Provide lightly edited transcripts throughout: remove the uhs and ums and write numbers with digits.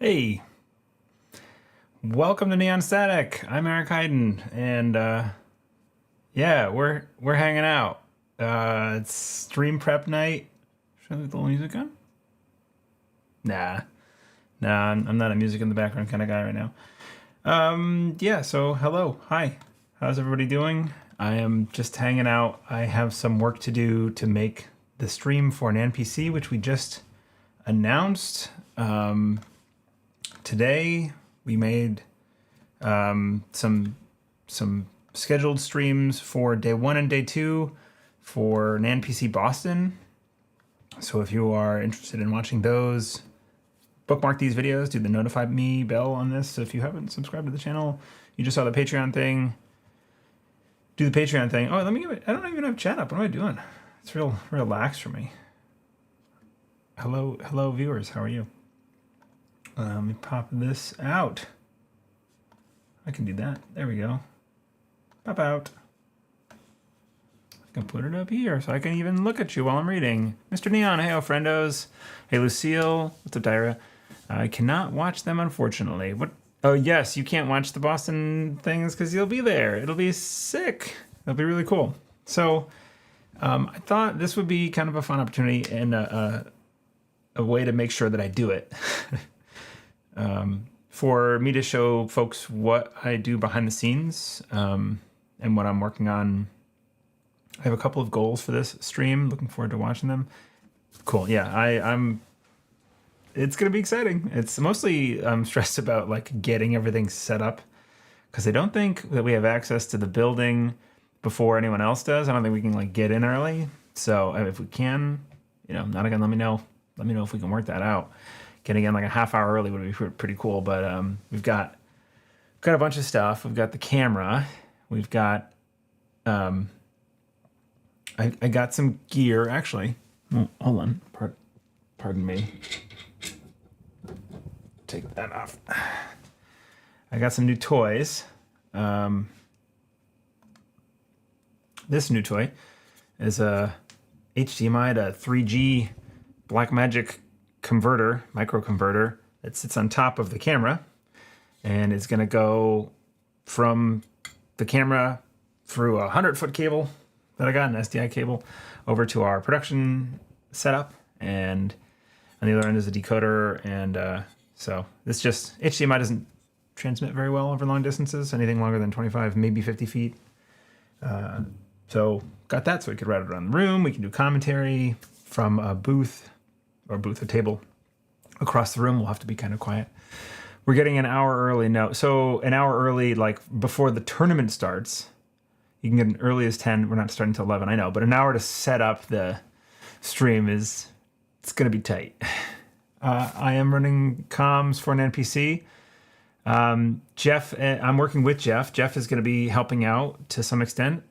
Hey, welcome to Neon Static. I'm Eric Hayden, and yeah, we're hanging out. It's stream prep night. Should I leave the music on? Nah, I'm not a music in the background kind of guy right now. Yeah. So hello, hi. How's everybody doing? I am just hanging out. I have some work to do to make the stream for NANPC, which we just announced. Today we made some scheduled streams for day 1 and day 2 for NANPC Boston. So if you are interested in watching those, bookmark these videos, do the notify me bell on this. So if you haven't subscribed to the channel, you just saw the Patreon thing, do the Patreon thing. Oh, let me give it, I don't even have chat up. What am I doing? It's real lax for me. Hello viewers, how are you? Let me pop this out. I can do that. There we go. Pop out. I can put it up here so I can even look at you while I'm reading. Mr. Neon, hey, friendos. Hey, Lucille. What's up, Tyra? I cannot watch them, unfortunately. What? Oh, yes, you can't watch the Boston things because you'll be there. It'll be sick. It'll be really cool. So I thought this would be kind of a fun opportunity and a way to make sure that I do it. For me to show folks what I do behind the scenes and what I'm working on. I have a couple of goals for this stream. Looking forward to watching them. Cool. Yeah, I'm. It's gonna be exciting. It's mostly I'm stressed about like getting everything set up because I don't think that we have access to the building before anyone else does. I don't think we can like get in early. So if we can, not again. Let me know. Let me know if we can work that out. Getting in like a half hour early would be pretty cool, but we've got a bunch of stuff. We've got the camera. We've got I got some gear actually. Oh, hold on, pardon me. Take that off. I got some new toys. This new toy is a HDMI to 3G Blackmagic converter, micro converter that sits on top of the camera, and it's going to go from the camera through a 100-foot cable that I got, an SDI cable, over to our production setup, and on the other end is a decoder. And so this just HDMI doesn't transmit very well over long distances, anything longer than 25, maybe 50 feet. So got that so we could route it around the room. We can do commentary from a booth or a table across the room. We'll have to be kind of quiet. We're getting an hour early now. So an hour early, like before the tournament starts. You can get an early as 10. We're not starting until 11, I know. But an hour to set up the stream it's going to be tight. I am running comms for an NPC. Jeff, I'm working with Jeff. Jeff is going to be helping out to some extent.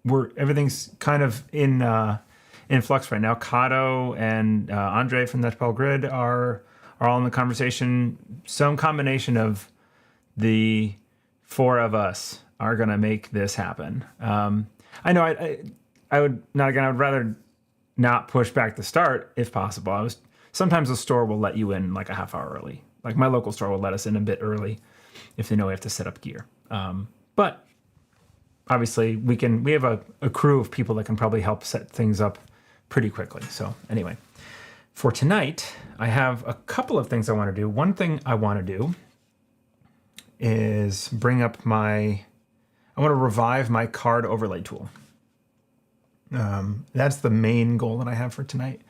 Everything's kind of in flux right now. Kato and Andre from Netball Grid are all in the conversation. Some combination of the four of us are going to make this happen. I know I would not, again, I would rather not push back the start if possible. Sometimes the store will let you in like a half hour early. Like my local store will let us in a bit early if they know we have to set up gear. But obviously we have a crew of people that can probably help set things up pretty quickly. So anyway, for tonight, I have a couple of things I want to do. One thing I want to do is I want to revive my card overlay tool. That's the main goal that I have for tonight.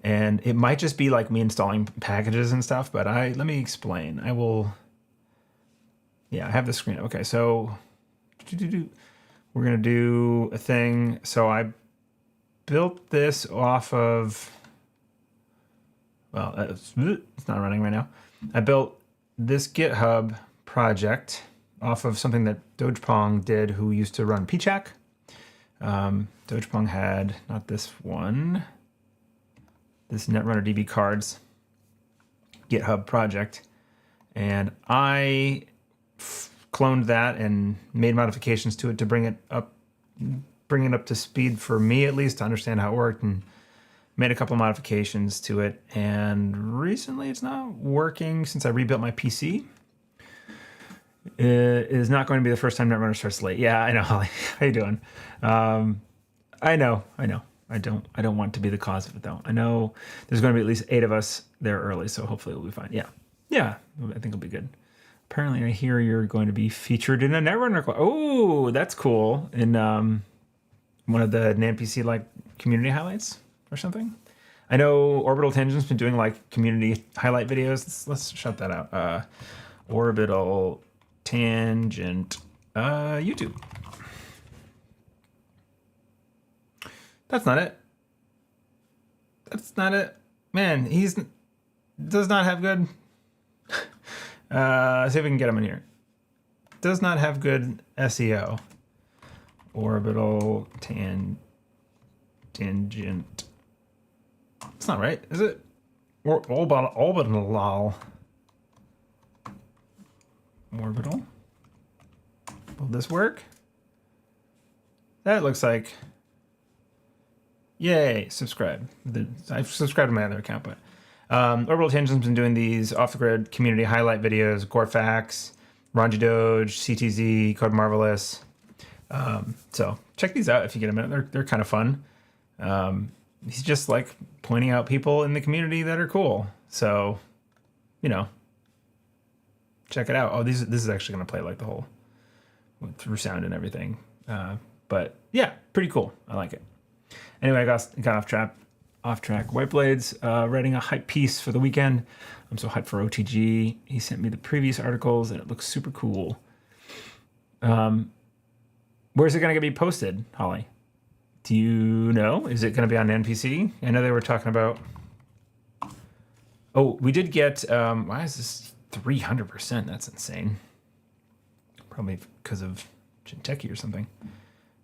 And it might just be like me installing packages and stuff, but let me explain. I have the screen. Okay, so we're going to do a thing. So I built this off of, well, it's not running right now. I built this GitHub project off of something that Dogepong did, who used to run PChack. Dogepong had, not this one, this Netrunner DB cards GitHub project. And I cloned that and made modifications to it to bring it up to speed for me, at least, to understand how it worked and made a couple modifications to it, and recently it's not working since I rebuilt my PC. It is not going to be the first time Netrunner starts late. Yeah, I know, Holly. How you doing? I know. I don't want to be the cause of it, though. I know there's going to be at least 8 of us there early, so hopefully it'll be fine. Yeah, I think it'll be good. Apparently, I hear you're going to be featured in a Netrunner class. Oh, that's cool. In one of the NANPC like community highlights or something. I know Orbital Tangent's been doing like community highlight videos. Let's shut that out. Orbital Tangent YouTube. That's not it. That's not it. Man, does not have good. See if we can get him in here. Does not have good SEO. Orbital Tangent. It's not right, is it? Orbital. Orbital. Will this work? That looks like. Yay! Subscribe. I've subscribed to my other account, but Orbital Tangent's been doing these off-the-grid community highlight videos. Gorfax, Ronji Doge, CTZ, Code Marvelous. So check these out if you get a minute. They're kind of fun. He's just like pointing out people in the community that are cool. So, check it out. Oh, this is actually going to play like the whole through sound and everything. But yeah, pretty cool. I like it. Anyway, I got off track. White Blades writing a hype piece for the weekend. I'm so hyped for OTG. He sent me the previous articles and it looks super cool. Where's it going to be posted, Holly? Do you know? Is it going to be on NPC? I know they were talking about. Oh, we did get. Why is this 300%? That's insane. Probably because of Jinteki or something.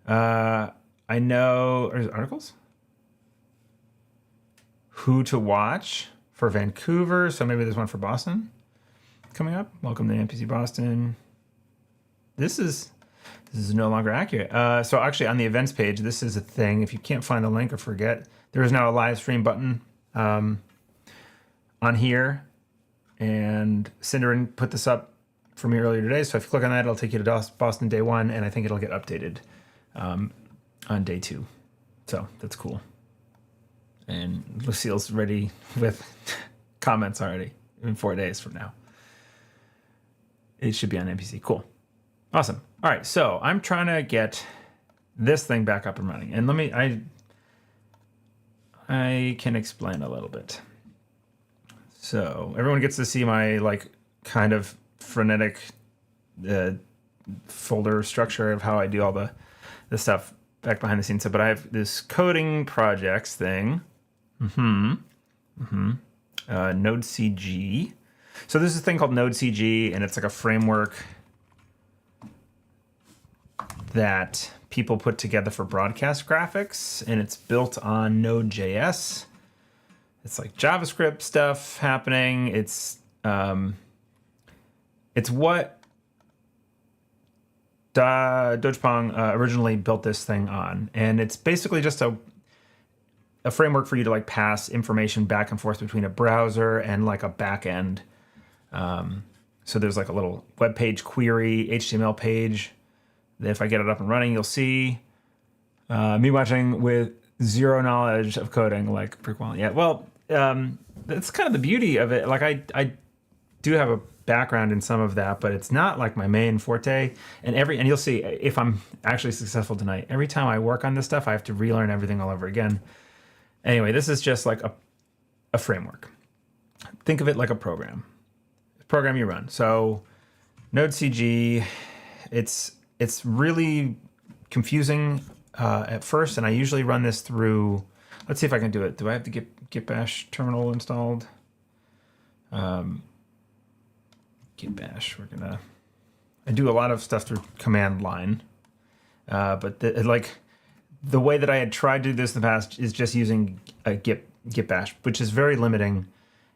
I know. Are there articles? Who to watch for Vancouver. So maybe there's one for Boston coming up. Welcome to NANPC Boston. This is no longer accurate. So actually on the events page, this is a thing. If you can't find the link or forget, there is now a live stream button on here. And Cinderin put this up for me earlier today. So if you click on that, it'll take you to Boston day 1. And I think it'll get updated on day 2. So that's cool. And Lucille's ready with comments already in 4 days from now. It should be on NPC. Cool. Awesome. All right, so I'm trying to get this thing back up and running. And I can explain a little bit. So everyone gets to see my like kind of frenetic folder structure of how I do all the stuff back behind the scenes. So, but I have this coding projects thing. NodeCG. So there's this thing called NodeCG, and it's like a framework that people put together for broadcast graphics, and it's built on Node.js. It's like JavaScript stuff happening. It's what Dojpong originally built this thing on, and it's basically just a framework for you to like pass information back and forth between a browser and like a back end. So there's like a little web page query, HTML page. If I get it up and running, you'll see me watching with zero knowledge of coding, like pretty well. Yeah, well, that's kind of the beauty of it. Like I do have a background in some of that, but it's not like my main forte. And you'll see if I'm actually successful tonight. Every time I work on this stuff, I have to relearn everything all over again. Anyway, this is just like a framework. Think of it like a program you run. So NodeCG, it's really confusing at first, and I usually run this through. Let's see if I can do it. Do I have to get bash terminal installed? Git bash. I do a lot of stuff through command line, but the way that I had tried to do this in the past is just using a git bash, which is very limiting,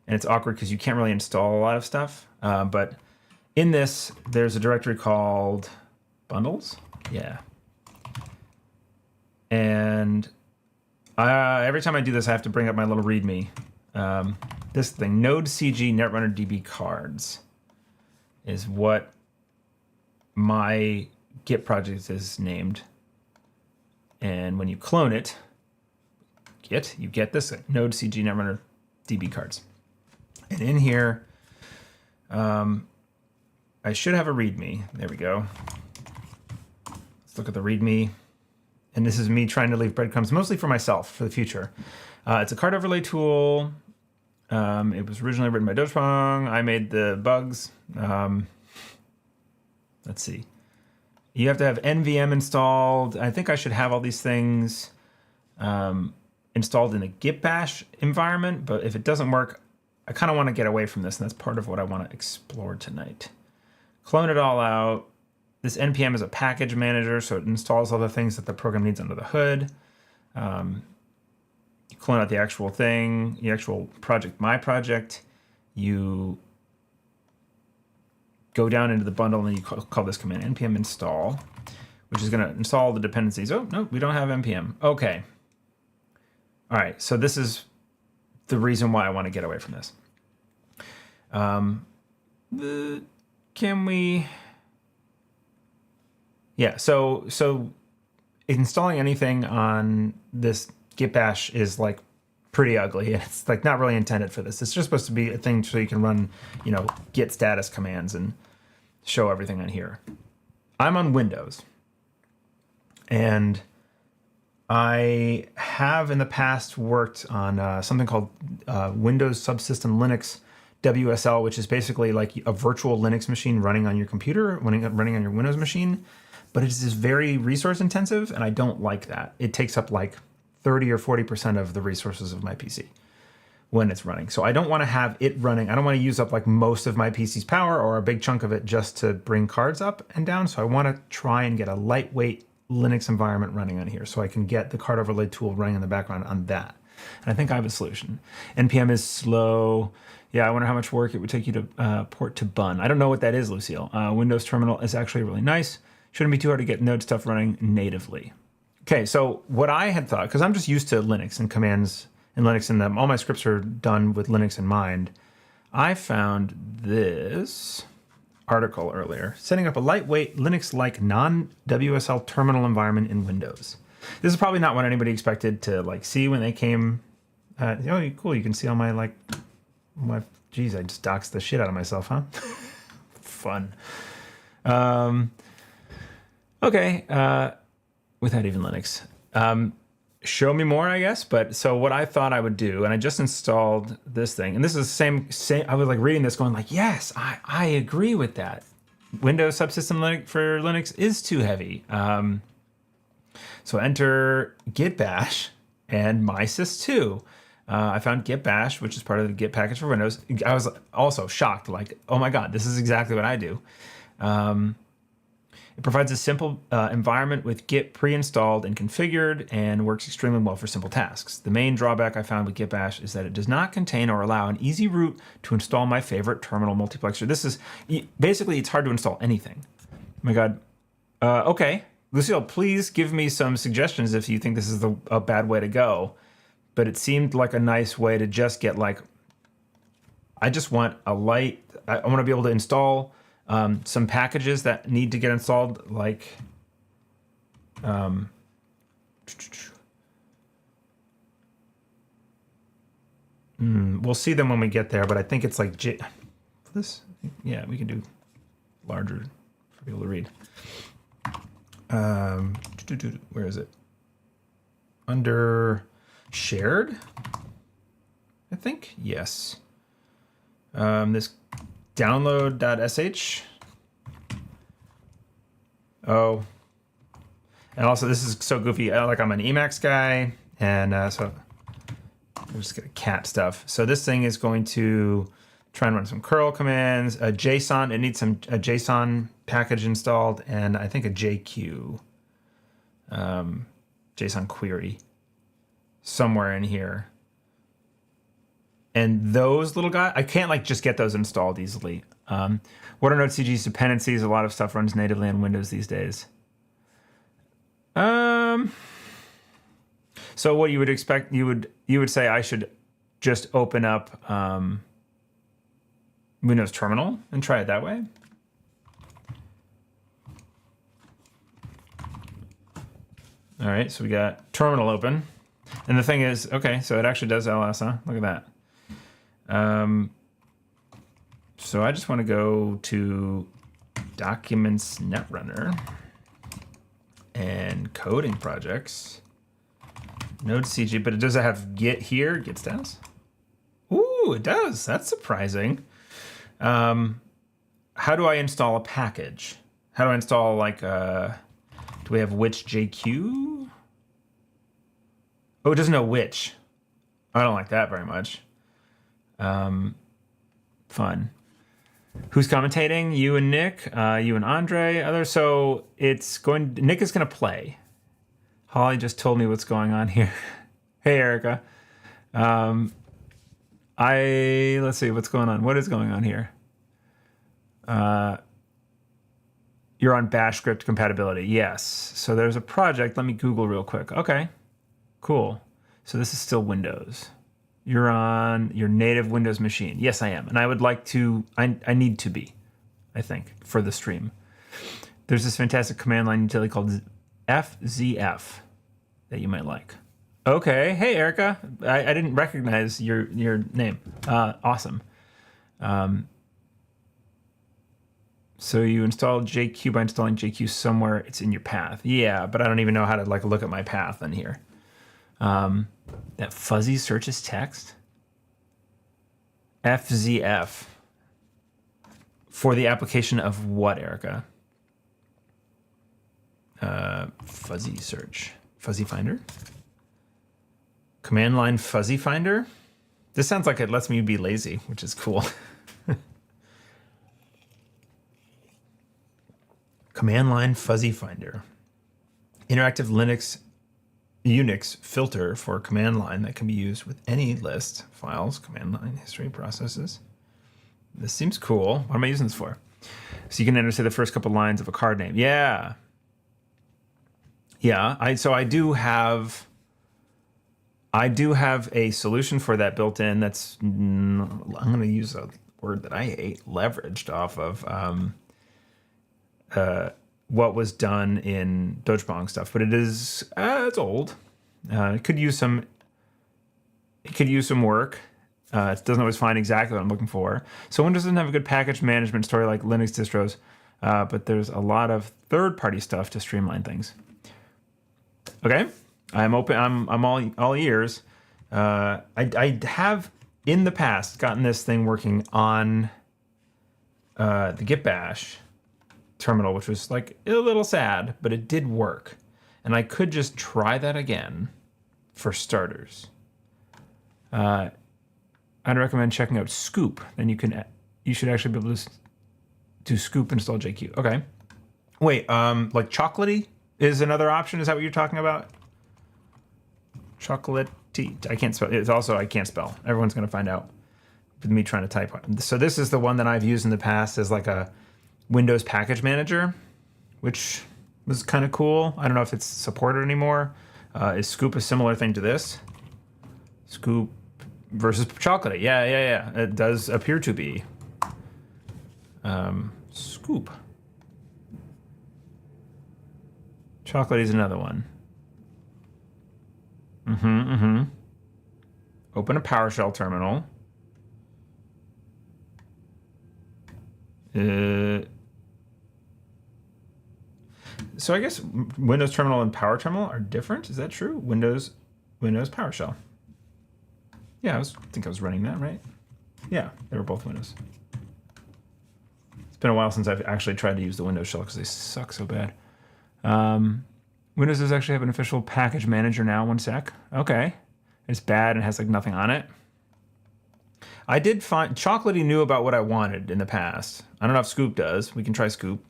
and it's awkward because you can't really install a lot of stuff. But in this, there's a directory called bundles. Yeah. And Every time I do this, I have to bring up my little README. This thing, Node CG Netrunner DB cards, is what my Git project is named. And when you clone it, you get this Node CG Netrunner DB cards. And in here, I should have a README. There we go. Let's look at the README. And this is me trying to leave breadcrumbs, mostly for myself, for the future. It's a card overlay tool. It was originally written by Dojpong. I made the bugs. Let's see. You have to have NVM installed. I think I should have all these things installed in a Git bash environment. But if it doesn't work, I kind of want to get away from this. And that's part of what I want to explore tonight. Clone it all out. This NPM is a package manager, so it installs all the things that the program needs under the hood. You clone out the actual thing, the actual project, my project. You go down into the bundle and you call this command npm install, which is going to install the dependencies. Oh, no, we don't have npm. Okay. All right, so this is the reason why I want to get away from this. Can we... Yeah, so installing anything on this Git bash is like pretty ugly. It's like not really intended for this. It's just supposed to be a thing so you can run, Git status commands and show everything on here. I'm on Windows, and I have in the past worked on something called Windows Subsystem Linux WSL, which is basically like a virtual Linux machine running on your computer, running on your Windows machine. But it is very resource intensive, and I don't like that. It takes up like 30 or 40% of the resources of my PC when it's running. So I don't want to have it running. I don't want to use up like most of my PC's power or a big chunk of it just to bring cards up and down. So I want to try and get a lightweight Linux environment running on here so I can get the card overlay tool running in the background on that. And I think I have a solution. NPM is slow. Yeah, I wonder how much work it would take you to port to Bun. I don't know what that is, Lucille. Windows Terminal is actually really nice. Shouldn't be too hard to get Node stuff running natively. Okay, so what I had thought, because I'm just used to Linux and commands in Linux, and all my scripts are done with Linux in mind, I found this article earlier, setting up a lightweight Linux-like non-WSL terminal environment in Windows. This is probably not what anybody expected to like see when they came. Oh, cool! You can see all my geez, I just doxed the shit out of myself, huh? Fun. Okay, without even Linux. Show me more, I guess. But so what I thought I would do, and I just installed this thing, and this is the same. I was like reading this, going like, yes, I agree with that. Windows Subsystem Linux for Linux is too heavy. So enter git bash and mysys2. I found git bash, which is part of the Git package for Windows. I was also shocked, like, oh my god, this is exactly what I do. It provides a simple environment with Git pre-installed and configured and works extremely well for simple tasks. The main drawback I found with Git bash is that it does not contain or allow an easy route to install my favorite terminal multiplexer. This is, basically, it's hard to install anything. Oh my god. Okay. Lucille, please give me some suggestions if you think this is a bad way to go. But it seemed like a nice way to just get like, I just want a light, I want to be able to install some packages that need to get installed, like we'll see them when we get there, but I think it's like this. Yeah, we can do larger for people to read. Where is it? Under shared, I think. Yes. This download.sh. Oh. And also, this is so goofy. Like, I'm an Emacs guy, and so we'll just get cat stuff. So this thing is going to try and run some curl commands, a JSON. It needs a JSON package installed, and I think a JQ, JSON query somewhere in here. And those little guys, I can't like just get those installed easily. What are Node CG's dependencies? A lot of stuff runs natively on Windows these days. So what you would expect, you would say I should just open up Windows Terminal and try it that way. All right, so we got terminal open. And the thing is, okay, so it actually does ls, huh? Look at that. So I just want to go to Documents Netrunner and Coding Projects. Node CG, but it does have Git here, Git status. Ooh, it does. That's surprising. How do I install a package? How do I install, like, do we have which JQ? Oh, it doesn't know which. I don't like that very much. Fun. Who's commentating? You and Nick, you and Andre, others. So it's going, Nick is going to play. Holly just told me what's going on here. Hey, Erica. Let's see what's going on. What is going on here? You're on bash script compatibility. Yes. So there's a project. Let me Google real quick. Okay, cool. So this is still Windows. You're on your native Windows machine. Yes, I am. And I would like to, I need to be, I think, for the stream. There's this fantastic command line utility called FZF that you might like. Okay. Hey, Erica. I didn't recognize your name. Awesome. So you install JQ by installing JQ somewhere. It's in your path. Yeah, but I don't even know how to like look at my path in here. That fuzzy searches text. FZF. For the application of what, Erica? Fuzzy search. Fuzzy finder? Command line fuzzy finder? This sounds like it lets me be lazy, which is cool. Command line fuzzy finder. Interactive Unix filter for command line that can be used with any list, files, command line, history, processes. This seems cool. What am I using this for? So you can enter, say, the first couple lines of a card name. Yeah. Yeah, I do have a solution for that built in. That's, I'm going to use a word that I hate, leveraged off of what was done in Dojpong stuff, but it is it's old. It could use some work. It doesn't always find exactly what I'm looking for. So Windows doesn't have a good package management story like Linux distros, but there's a lot of third-party stuff to streamline things. Okay, I'm open. I'm all ears. I have in the past gotten this thing working on the Git Bash terminal, which was like a little sad, but it did work, and I could just try that again for starters. I'd recommend checking out Scoop. Then you should actually be able to do Scoop install JQ. Okay. Wait, like chocolatey is another option. Is that what you're talking about? Chocolatey. I can't spell. It's also I can't spell. Everyone's gonna find out with me trying to type. So this is the one that I've used in the past as like a Windows package manager, which was kind of cool. I don't know if it's supported anymore. Is Scoop a similar thing to this? Scoop versus Chocolatey. Yeah. It does appear to be. Scoop. Chocolatey is another one. Open a PowerShell terminal. So I guess Windows Terminal and Power Terminal are different. Is that true? Windows PowerShell. Yeah, I think I was running that, right? Yeah, they were both Windows. It's been a while since I've actually tried to use the Windows shell because they suck so bad. Windows does actually have an official package manager now. One sec. Okay. It's bad and has like nothing on it. I did find Chocolatey knew about what I wanted in the past. I don't know if Scoop does. We can try Scoop.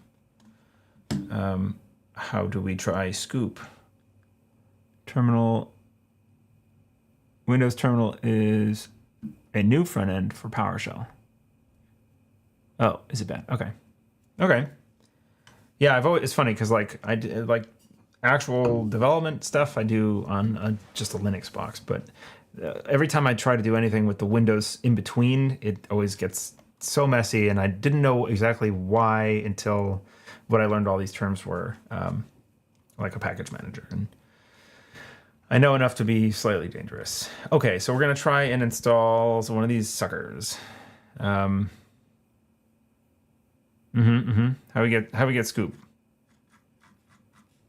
How do we try Scoop? Terminal. Windows Terminal is a new front end for PowerShell. Oh, is it bad? Okay. Yeah, it's funny because like actual development stuff I do on just a Linux box, but every time I try to do anything with the Windows in between, it always gets so messy, and I didn't know exactly why until what I learned all these terms were, like a package manager. And I know enough to be slightly dangerous. Okay, so we're gonna try and install one of these suckers. How we get Scoop?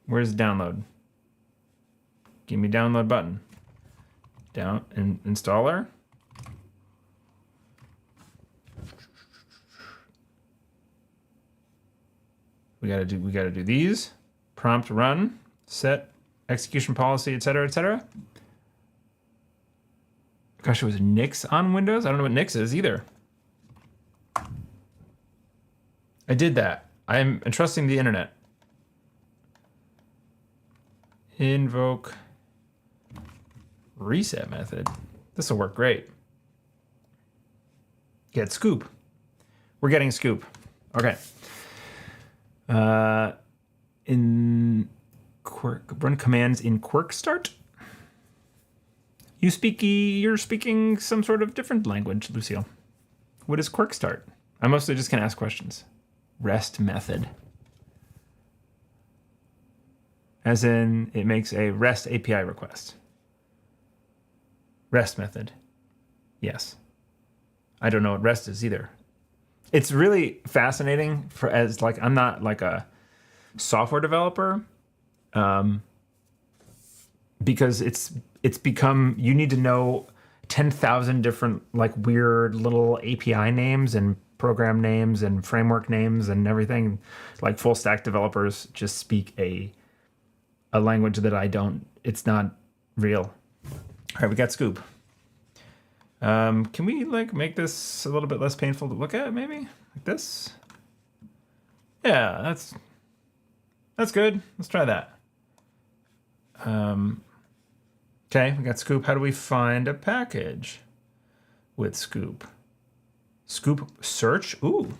Where's download? Give me download button. Down and installer. We gotta do these. Prompt run, set execution policy, etc., etc. Gosh, it was Nix on Windows? I don't know what Nix is either. I did that. I'm entrusting the internet. Invoke reset method. This will work great. Get Scoop. We're getting Scoop. Okay. In Quirk, run commands in Quirk start. You're speaking some sort of different language, Lucille. What is Quirk start? I'm mostly just gonna ask questions. REST method. As in, it makes a REST API request. REST method. Yes. I don't know what REST is either. It's really fascinating as like, I'm not like a software developer, because it's become, you need to know 10,000 different like weird little API names and program names and framework names and everything. Like full stack developers just speak a language that I don't, it's not real. All right, we got Scoop. Can we like make this a little bit less painful to look at, maybe? Like this? Yeah, that's good. Let's try that. Okay, we got Scoop. How do we find a package with Scoop? Scoop search? Ooh.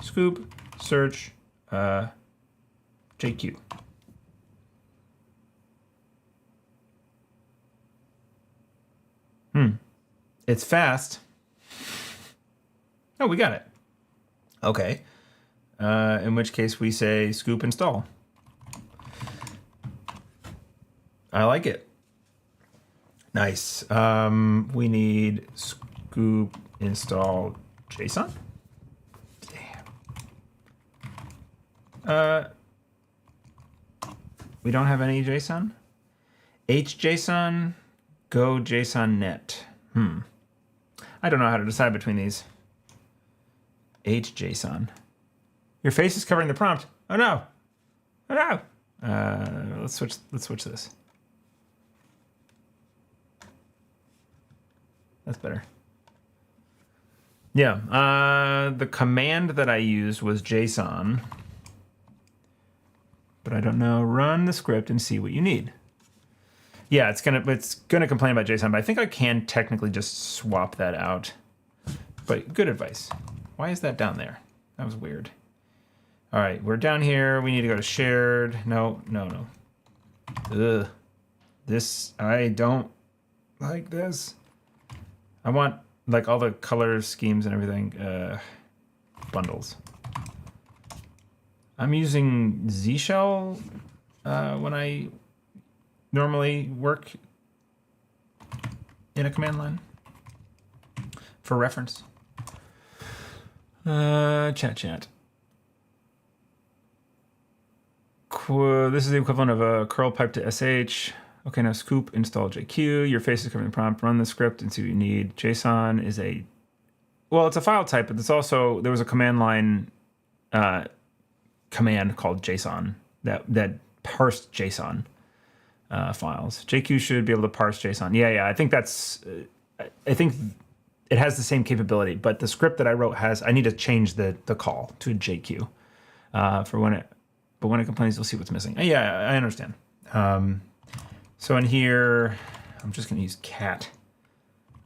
Scoop search JQ. It's fast. Oh, we got it. Okay. In which case we say Scoop install. I like it. Nice. We need Scoop install JSON. Damn. We don't have any JSON. HJSON, go JSON net. I don't know how to decide between these. HJSON. Your face is covering the prompt. Oh no. Oh no. Let's switch this. That's better. Yeah, the command that I used was JSON, but I don't know. Run the script and see what you need. Yeah, it's gonna complain about JSON, but I think I can technically just swap that out. But good advice. Why is that down there? That was weird. All right, we're down here. We need to go to shared. No. Ugh. This, I don't like this. I want like all the color schemes and everything. Bundles. I'm using Z Shell when I normally work in a command line for reference. Chat. This is the equivalent of a curl pipe to SH. Okay, now Scoop install JQ. Your face is covering the prompt. Run the script and see what you need. JSON is it's a file type, but there was a command line command called JSON that parsed JSON files. JQ should be able to parse JSON. Yeah. I think it has the same capability, but the script that I wrote I need to change the call to JQ but when it complains, you'll see what's missing. Yeah, I understand. So in here, I'm just gonna use cat.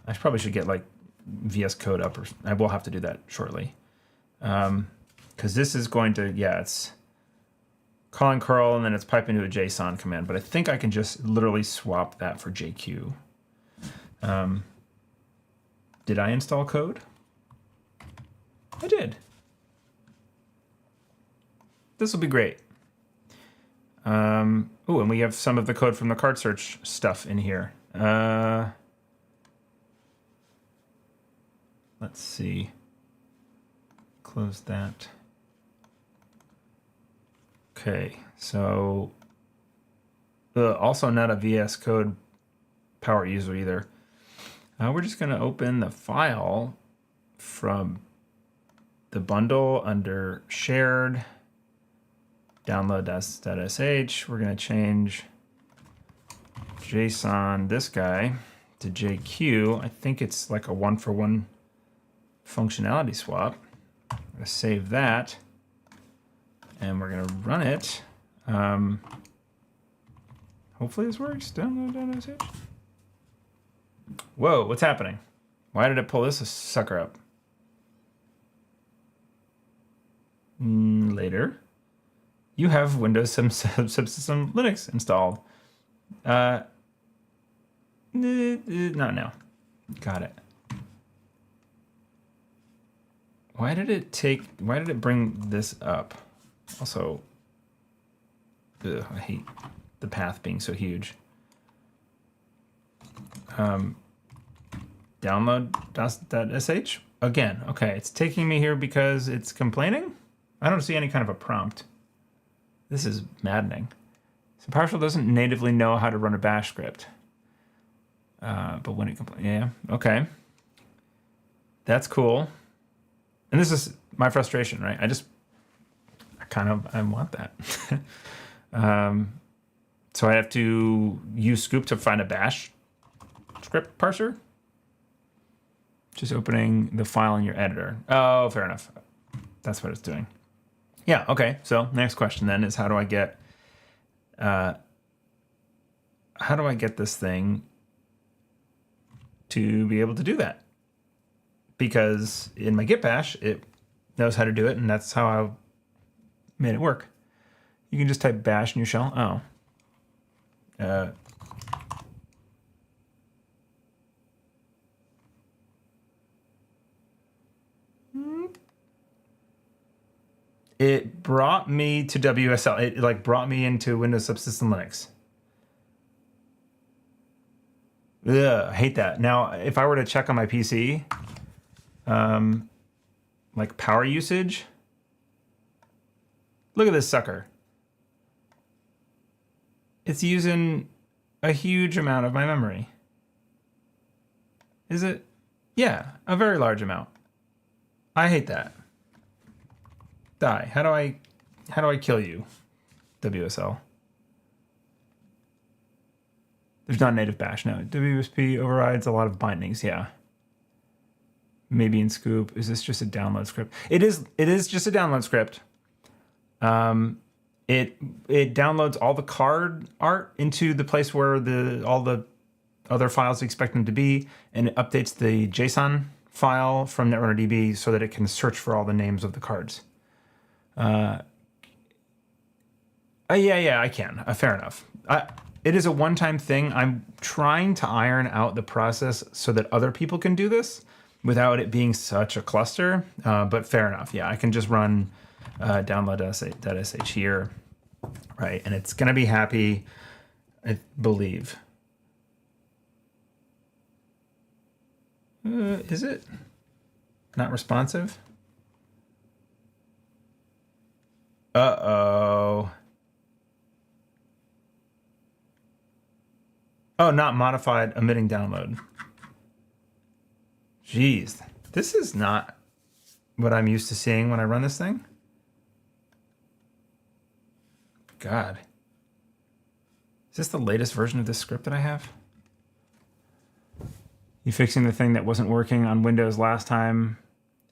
I probably should get like VS Code up, or I will have to do that shortly. Because this is going to, it's calling curl, and then it's piping to a JSON command. But I think I can just literally swap that for JQ. Did I install code? I did. This will be great. Oh, and we have some of the code from the card search stuff in here. Let's see. Close that. Okay, so also not a VS Code power user either. We're just going to open the file from the bundle under shared download.sh. We're going to change JSON, this guy, to JQ. I think it's like a one-for-one functionality swap. I'm going to save that, and we're going to run it. Hopefully this works. Download.sh. Whoa, what's happening? Why did it pull this sucker up? Later. You have Windows Subsystem Linux installed. Not now. Got it. Why did it bring this up? Also, I hate the path being so huge. Download.sh? Again, okay, it's taking me here because it's complaining? I don't see any kind of a prompt. This is maddening. So PowerShell doesn't natively know how to run a bash script. But when it complains, yeah, okay. That's cool. And this is my frustration, right? I want that. So I have to use Scoop to find a bash script parser. Just opening the file in your editor. Oh, fair enough. That's what it's doing. Yeah, okay. So next question then is how do I get this thing to be able to do that? Because in my Git bash, it knows how to do it, and that's how I made it work. You can just type bash in your shell. Oh. It brought me to WSL. It like brought me into Windows Subsystem Linux. Ugh, I hate that. Now, if I were to check on my PC, like power usage, look at this sucker. It's using a huge amount of my memory. Is it? Yeah, a very large amount. I hate that. Die. How do I kill you, WSL? There's not native bash. No. WSP overrides a lot of bindings. Yeah. Maybe in Scoop. Is this just a download script? It is just a download script. It downloads all the card art into the place where all the other files we expect them to be, and it updates the JSON file from Netrunner DB so that it can search for all the names of the cards. Yeah, I can. Fair enough. It is a one-time thing. I'm trying to iron out the process so that other people can do this without it being such a cluster. But fair enough. Yeah, I can just run download.sh here, right? And it's going to be happy, I believe. Is it not responsive? Uh-oh. Oh, not modified, omitting download. Jeez, this is not what I'm used to seeing when I run this thing. God. Is this the latest version of this script that I have? You fixing the thing that wasn't working on Windows last time,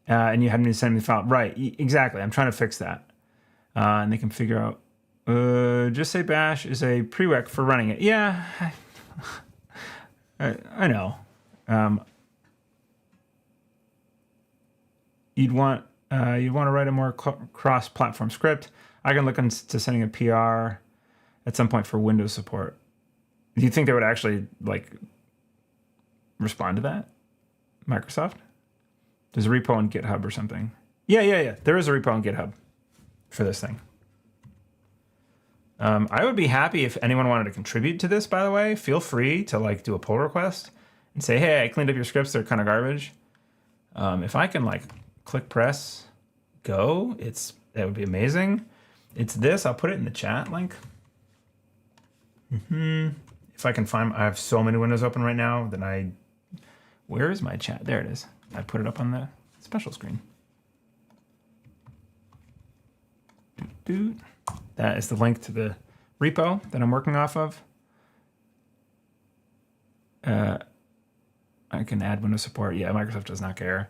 and you had me send me the file. Right, exactly. I'm trying to fix that. And they can figure out, just say bash is a prereq for running it. Yeah, I know. You'd want to write a more cross-platform script. I can look into sending a PR at some point for Windows support. Do you think they would actually like respond to that? Microsoft? There's a repo on GitHub or something. Yeah. There is a repo on GitHub for this thing. I would be happy if anyone wanted to contribute to this, by the way. Feel free to like do a pull request and say, hey, I cleaned up your scripts. They're kind of garbage. If I can like click press go, that would be amazing. It's this. I'll put it in the chat link. If I can find, I have so many windows open right now that where is my chat? There it is. I put it up on the special screen. That is the link to the repo that I'm working off of. I can add Windows support. Yeah, Microsoft does not care.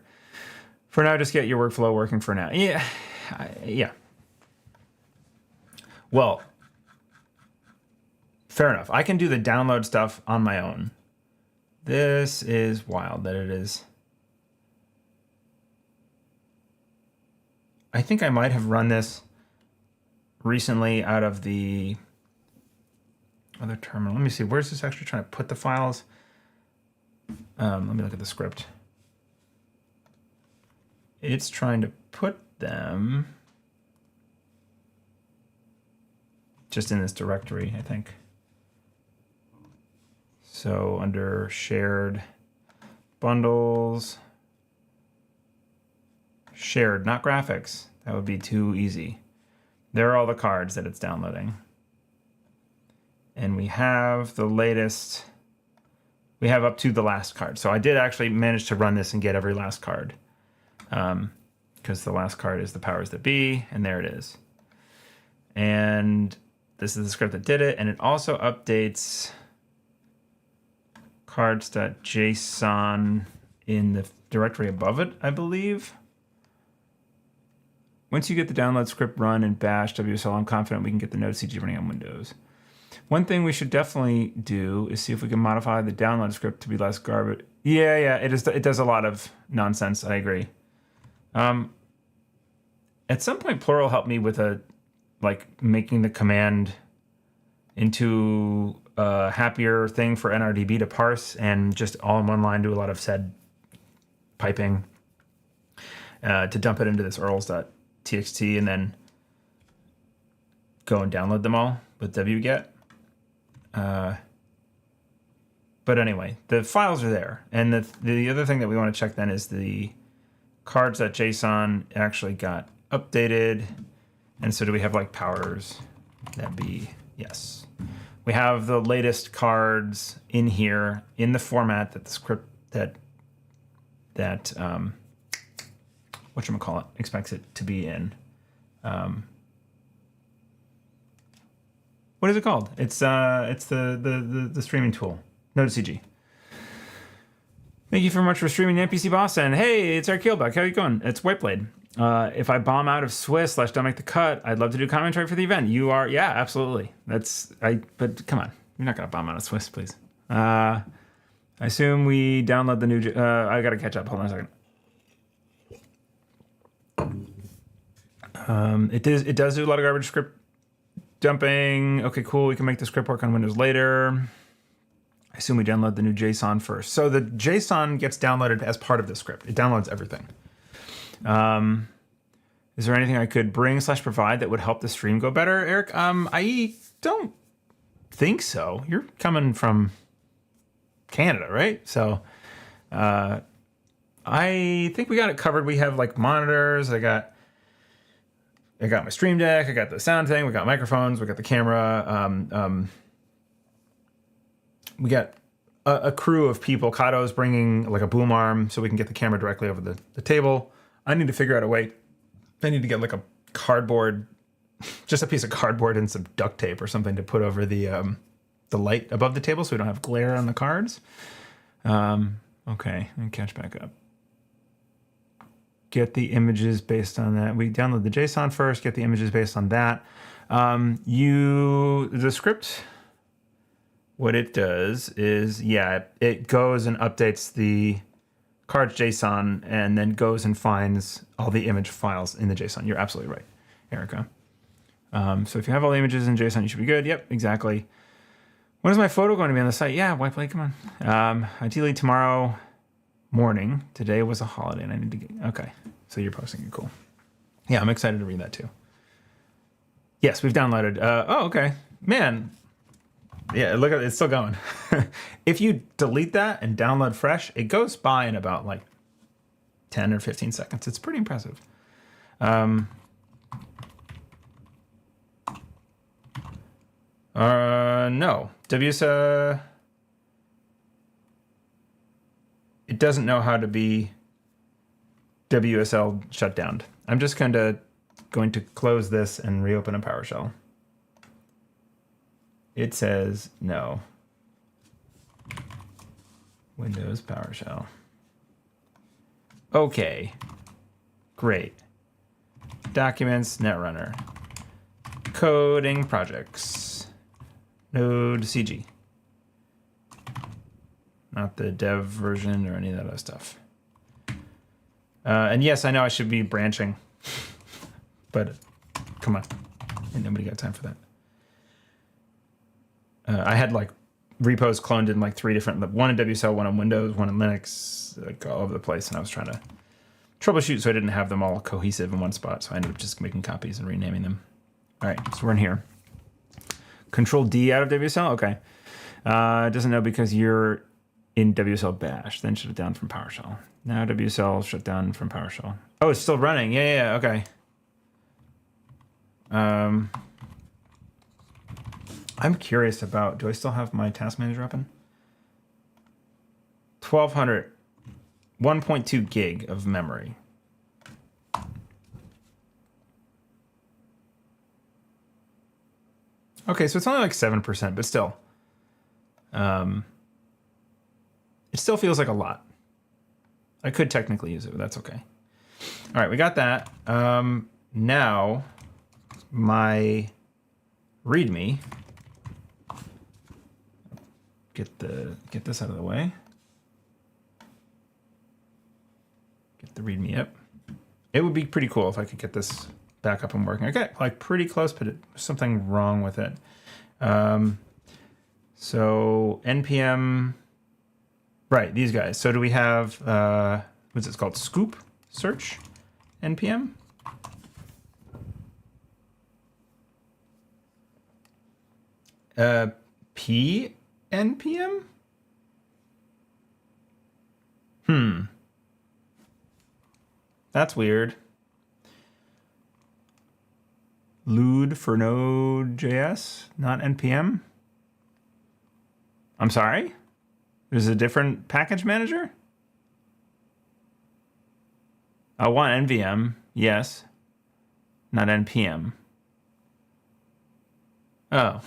For now, just get your workflow working for now. Yeah. Well, fair enough. I can do the download stuff on my own. This is wild that it is. I think I might have run this recently out of the other terminal. Let me see. Where's this actually trying to put the files? Let me look at the script. It's trying to put them just in this directory, I think. So under shared bundles, shared, not graphics. That would be too easy. There are all the cards that it's downloading. And we have the latest, we have up to the last card. So I did actually manage to run this and get every last card. Because the last card is the powers that be, and there it is. And this is the script that did it, and it also updates cards.json in the directory above it, I believe. Once you get the download script run in bash WSL, I'm confident we can get the Node.cg running on Windows. One thing we should definitely do is see if we can modify the download script to be less garbage. Yeah, it does a lot of nonsense, I agree. At some point, Plural helped me with making the command into a happier thing for NRDB to parse and just all in one line do a lot of sed piping to dump it into this urls.txt and then go and download them all with wget. But anyway, the files are there. And the other thing that we want to check then is the cards.json actually got updated. And so do we have like powers that be? Yes. We have the latest cards in here in the format that the script that whatchamacallit expects it to be in. What is it called? It's the streaming tool, Node.cg. Thank you very much for streaming NANPC Boston. Hey, it's Eric Keelback. How you going? It's Whiteblade. If I bomb out of Swiss / don't make the cut, I'd love to do commentary for the event. You are, yeah, absolutely. But come on, you're not gonna bomb out of Swiss, please. I assume we download the new. I gotta catch up. Hold on a second. It does do a lot of garbage script dumping. Okay, cool. We can make the script work on Windows later. I assume we download the new JSON first. So the JSON gets downloaded as part of the script. It downloads everything. Is there anything I could bring / provide that would help the stream go better, Eric? I don't think so. You're coming from Canada, right? So I think we got it covered. We have like monitors. I got my Stream Deck. I got the sound thing. We got microphones. We got the camera. We got a crew of people. Kato's bringing like a boom arm so we can get the camera directly over the table. I need to figure out a way. I need to get like a cardboard, just a piece of cardboard and some duct tape or something to put over the light above the table so we don't have glare on the cards. Okay, let me catch back up. Get the images based on that. We download the JSON first, get the images based on that. The script, what it does is, it goes and updates the cards JSON and then goes and finds all the image files in the JSON. You're absolutely right, Erica. So if you have all the images in JSON, you should be good. Yep, exactly. When is my photo going to be on the site? Yeah, Whiteplate, come on. Ideally tomorrow morning. Today was a holiday and I need to get, okay. So you're posting it, cool. Yeah, I'm excited to read that too. Yes, we've downloaded. Oh, okay. Man, yeah, look at it, it's still going. If you delete that and download fresh, it goes by in about like 10 or 15 seconds. It's pretty impressive. No. WSA, it doesn't know how to be WSL shut down. I'm just going to close this and reopen a PowerShell. It says no. Windows PowerShell. Okay. Great. Documents, Netrunner. Coding projects. Node CG. Not the dev version or any of that other stuff. And yes, I know I should be branching, but come on. Ain't nobody got time for that. I had like repos cloned in like 3 different, one in WSL, one in Windows, one in Linux, like all over the place. And I was trying to troubleshoot so I didn't have them all cohesive in one spot. So I ended up just making copies and renaming them. All right, so we're in here. Control D out of WSL, okay. It doesn't know because you're in WSL bash, then shut it down from PowerShell. Now WSL shut down from PowerShell. Oh, it's still running. Yeah, okay. I'm curious about, do I still have my task manager open? 1200, 1.2 gig of memory. Okay, so it's only like 7%, but still. It still feels like a lot. I could technically use it, but that's okay. All right, we got that. Now, my README. Get this out of the way. Get the README up. It would be pretty cool if I could get this back up and working. I got like pretty close, but there's something wrong with it. So NPM, right, these guys. So do we have, what's it called? Scoop search NPM? PNPM? That's weird. Lood for Node.js, not NPM? I'm sorry? There's a different package manager? I want NVM, yes. Not NPM. Oh.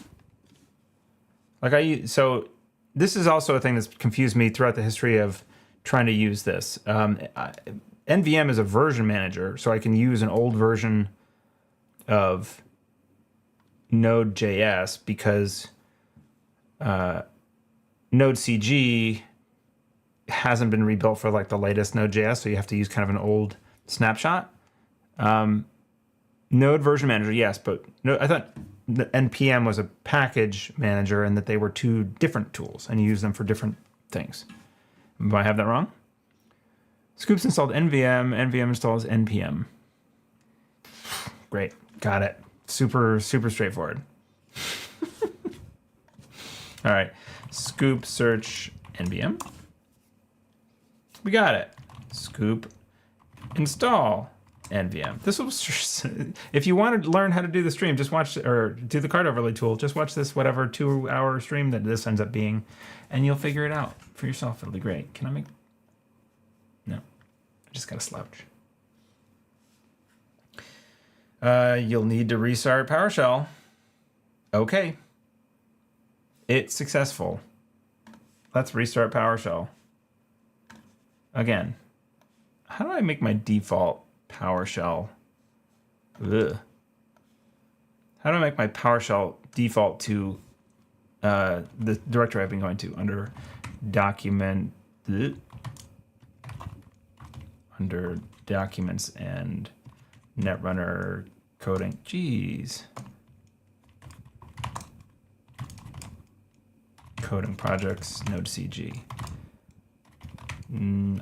So this is also a thing that's confused me throughout the history of trying to use this. NVM is a version manager, so I can use an old version of Node.js because Node.cg hasn't been rebuilt for like the latest Node.js, so you have to use kind of an old snapshot. Node version manager, yes, but no, I thought the NPM was a package manager and that they were 2 different tools and you use them for different things. Do I have that wrong? Scoops installed NVM, NVM installs NPM. Great, got it. Super straightforward. All right, Scoop search NVM. We got it. Scoop install NVM. This was, if you want to learn how to do the stream, just watch, or do the card overlay tool, just watch this whatever 2-hour stream that this ends up being, and you'll figure it out for yourself. It'll be great. Can I make, no, I just got to slouch. You'll need to restart PowerShell. Okay. It's successful. Let's restart PowerShell. Again, how do I make my default PowerShell? Ugh. How do I make my PowerShell default to the directory I've been going to under document, under documents and Netrunner coding? Jeez. coding projects, node CG.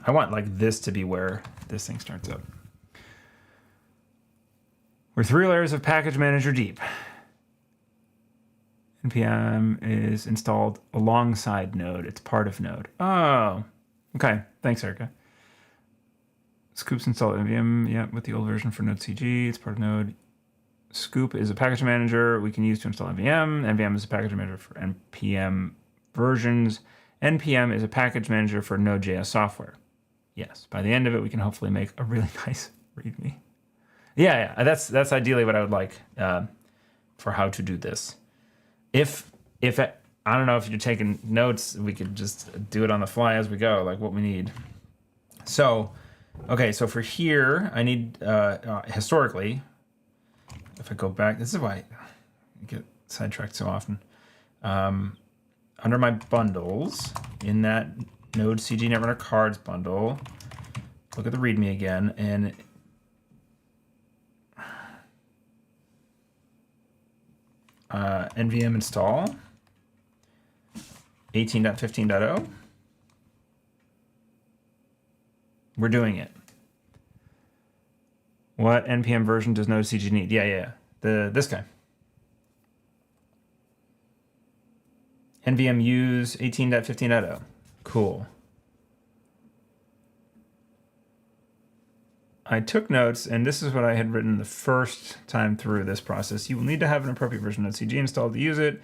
I want like this to be where this thing starts up. We're 3 layers of package manager deep. NPM is installed alongside node. It's part of node. Oh, okay. Thanks, Erica. Scoop's installed NVM, yeah, with the old version for node CG. It's part of node. Scoop is a package manager we can use to install NVM. NVM is a package manager for NPM versions. NPM is a package manager for Node.js software. Yes, by the end of it, we can hopefully make a really nice README. Yeah, that's ideally what I would like for how to do this. If I don't know if you're taking notes, we could just do it on the fly as we go, like what we need. So, okay, so for here, I need historically. If I go back, this is why I get sidetracked so often. Under my bundles, in that Node CG Netrunner cards bundle, look at the README again, and NVM install 18.15.0. We're doing it. What NPM version does Node CG need? Yeah. This guy. NVM use 18.15.0. Cool. I took notes, and this is what I had written the first time through this process. You will need to have an appropriate version of Node CG installed to use it.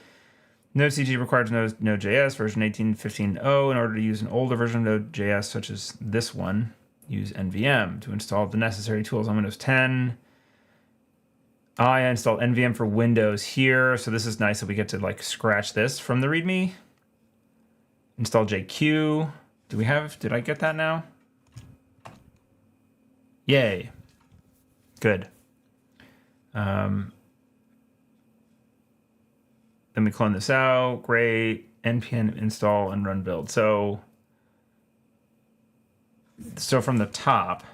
Node CG requires Node.js version 18.15.0 in order to use an older version of Node.js, such as this one. Use NVM to install the necessary tools on Windows 10. I installed NVM for Windows here, so this is nice that we get to like scratch this from the README. Install JQ. Did I get that now? Yay. Good. Then we clone this out. Great. npm install and run build. So from the top,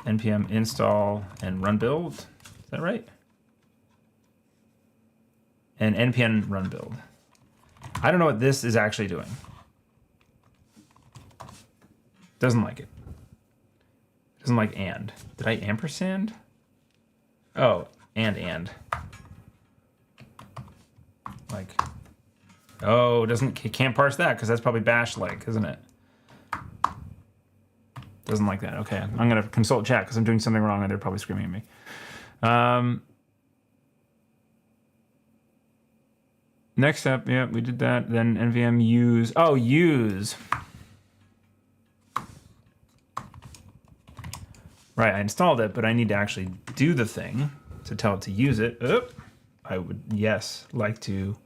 npm install and run build. Is that right? And npm run build. I don't know what this is actually doing. Doesn't like it. Doesn't like and. Did I ampersand? Oh, and. Like, oh, it can't parse that because that's probably bash-like, isn't it? Doesn't like that. Okay, I'm gonna consult chat because I'm doing something wrong and they're probably screaming at me. Next up, yeah, we did that. Then nvm use. Oh, use. Right, I installed it, but I need to actually do the thing to tell it to use it. I would, yes, like to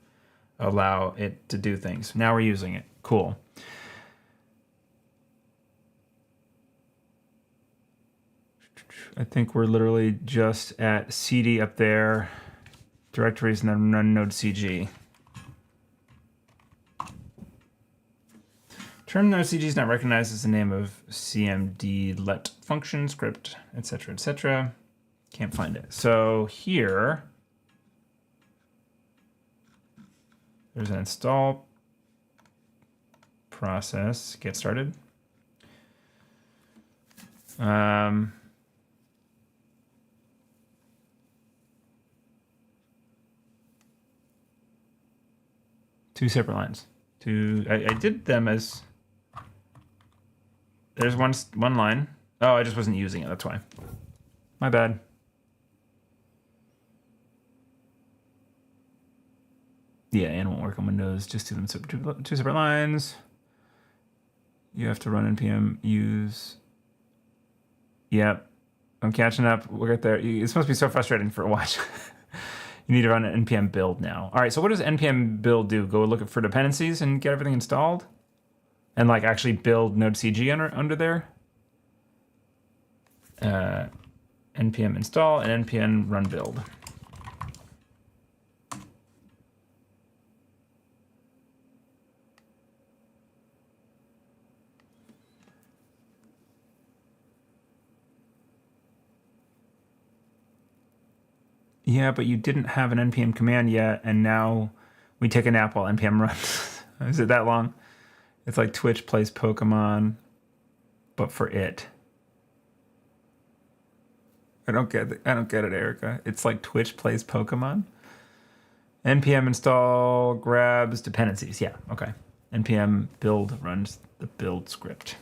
allow it to do things. Now we're using it. Cool. I think we're literally just at cd up there, directories, and then run node CG. Term node CG is not recognized as the name of cmd let function, script, etc., etc. Can't find it. So here, there's an install process. Get started. Two separate lines. I did them as. There's one line. Oh, I just wasn't using it. That's why. My bad. Yeah, and won't work on Windows. Just do them two separate lines. You have to run npm use. Yep, I'm catching up. We'll get there. It's supposed to be so frustrating for a watch. You need to run an npm build now. All right, so what does npm build do? Go look for dependencies and get everything installed? And like actually build node CG under there? Npm install and npm run build. Yeah, but you didn't have an npm command yet, and now we take a nap while npm runs. Is it that long? It's like Twitch plays Pokemon, but for it. I don't get it, Erica. It's like Twitch plays Pokemon. npm install grabs dependencies. Yeah, okay. npm build runs the build script.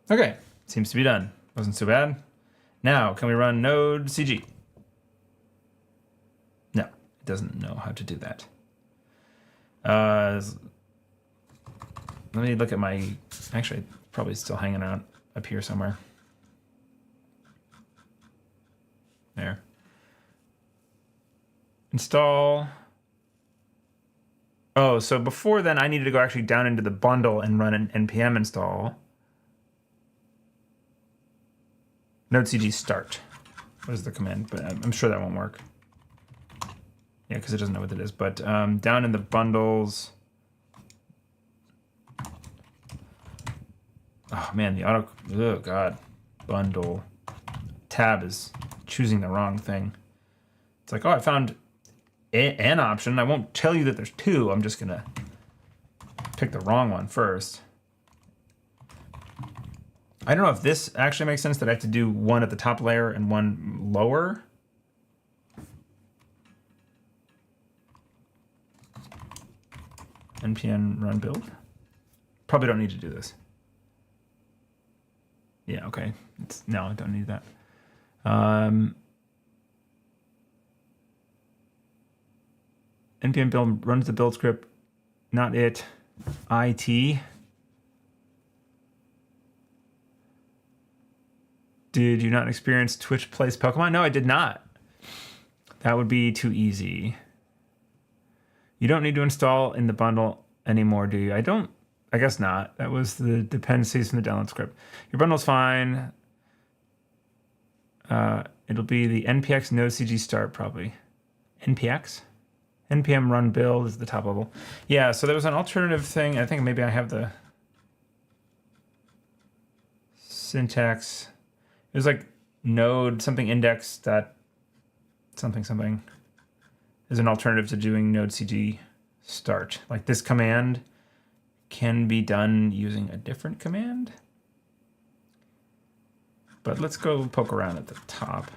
Okay, seems to be done. Wasn't so bad. Now, can we run node CG? No, it doesn't know how to do that. Let me look at my... Actually, probably still hanging out up here somewhere. There. Install. Oh, so before then, I needed to go actually down into the bundle and run an npm install. Node CG start. What is the command? But I'm sure that won't work. Yeah, because it doesn't know what it is. But down in the bundles. Oh man, the auto. Oh god, bundle tab is choosing the wrong thing. It's like, oh, I found an option. I won't tell you that there's two. I'm just gonna pick the wrong one first. I don't know if this actually makes sense that I have to do one at the top layer and one lower. npm run build. Probably don't need to do this. Yeah, okay. No, I don't need that. npm build runs the build script, not it. it. Did you not experience Twitch plays Pokemon? No, I did not. That would be too easy. You don't need to install in the bundle anymore, do you? I guess not. That was the dependencies from the download script. Your bundle's fine. It'll be the npx node CG start probably. npx? npm run build is the top level. Yeah, so there was an alternative thing. I think maybe I have the syntax. It was like node something index dot something something is an alternative to doing node CG start. Like this command can be done using a different command. But let's go poke around at the top.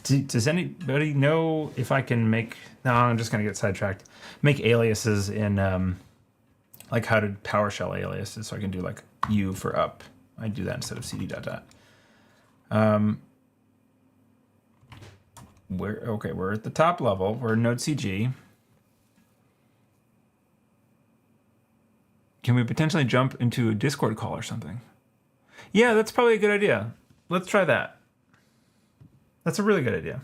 Does anybody know if I can make... No, I'm just going to get sidetracked. Make aliases in... like how to PowerShell aliases, so I can do like U for up. I do that instead of cd dot dot. We're at the top level. We're in node CG. Can we potentially jump into a Discord call or something? Yeah, that's probably a good idea. Let's try that. That's a really good idea.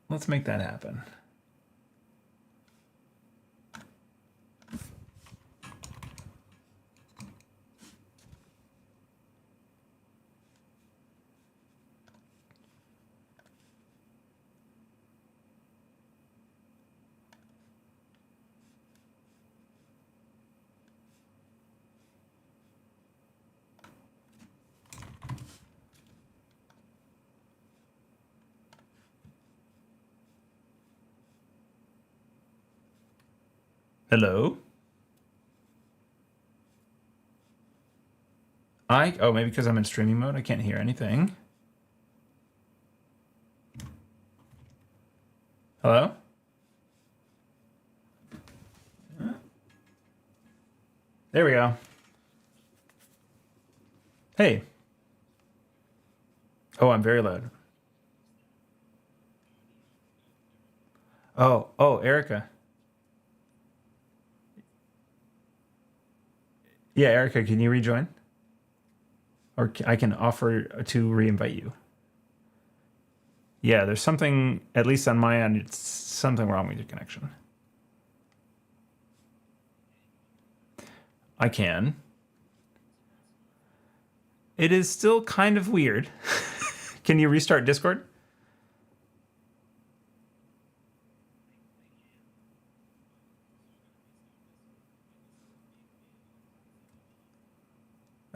Let's make that happen. Hello? Oh, maybe because I'm in streaming mode, I can't hear anything. Hello? There we go. Hey. Oh, I'm very loud. Oh, Erica. Yeah, Erica, can you rejoin? Or I can offer to re-invite you. Yeah, there's something, at least on my end, it's something wrong with your connection. I can. It is still kind of weird. Can you restart Discord?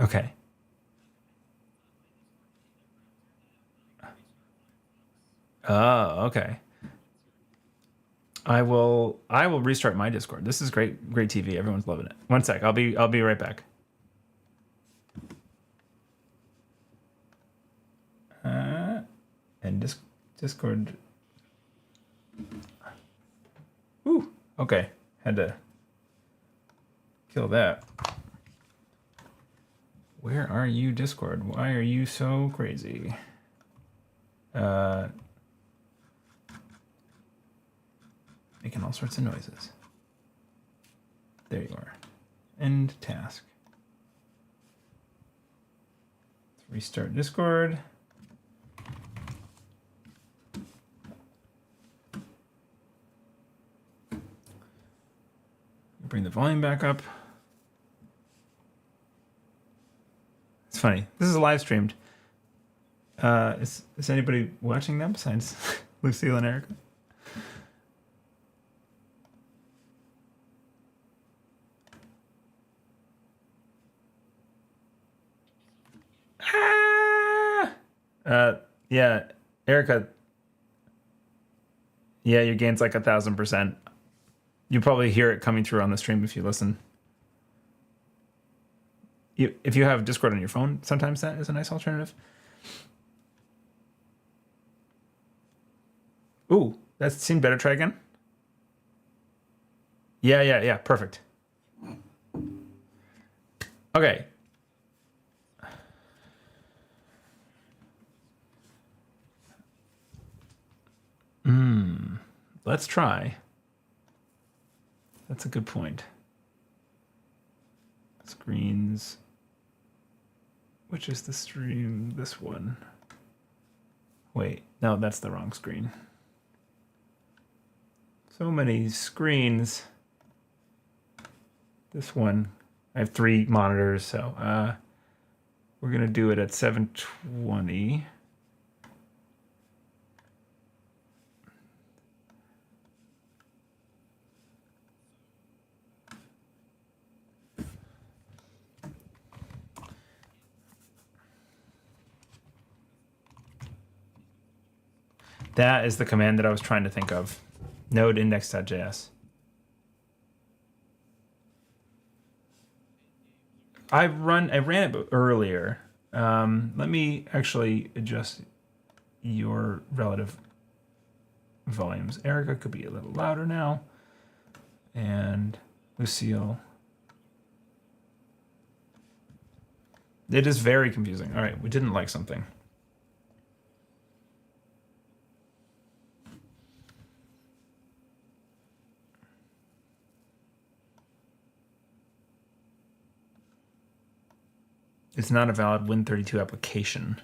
Okay. Oh, okay. I will restart my Discord. This is great TV. Everyone's loving it. One sec. I'll be right back. And Discord. Ooh, okay. Had to kill that. Where are you, Discord? Why are you so crazy? Making all sorts of noises. There you are. End task. Let's restart Discord. Bring the volume back up. It's funny. This is live streamed. Is anybody watching them besides Lucille and Erica? Yeah, Erica. Yeah, your gain's like 1,000%. You probably hear it coming through on the stream if you listen. If you have Discord on your phone, sometimes that is a nice alternative. Ooh, that seemed better. Try again. Yeah. Perfect. Okay. Let's try. That's a good point. Screens. Which is the stream? This one. Wait, no, that's the wrong screen. So many screens. This one. I have 3 monitors, so we're gonna do it at 720. That is the command that I was trying to think of. Node index.js. I ran it earlier. Let me actually adjust your relative volumes. Erica could be a little louder now. And Lucille. It is very confusing. All right, we didn't like something. It's not a valid Win32 application.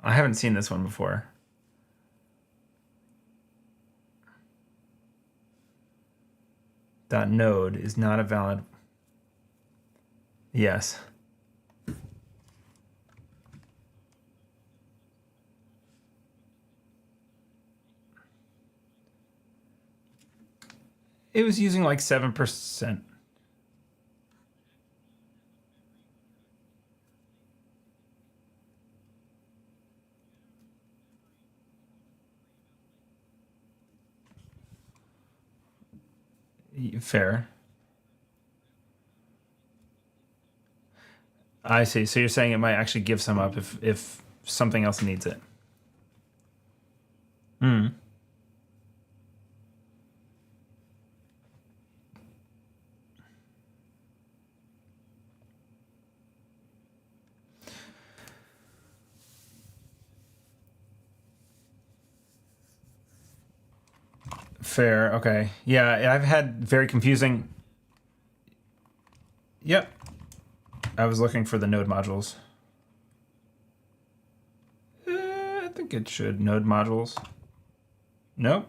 I haven't seen this one before. .node is not a valid. Yes. It was using like 7%. Fair. I see. So you're saying it might actually give some up if something else needs it. Fair. Okay. Yeah, I've had very confusing. Yep. I was looking for the node modules. I think it should. Node modules. Nope.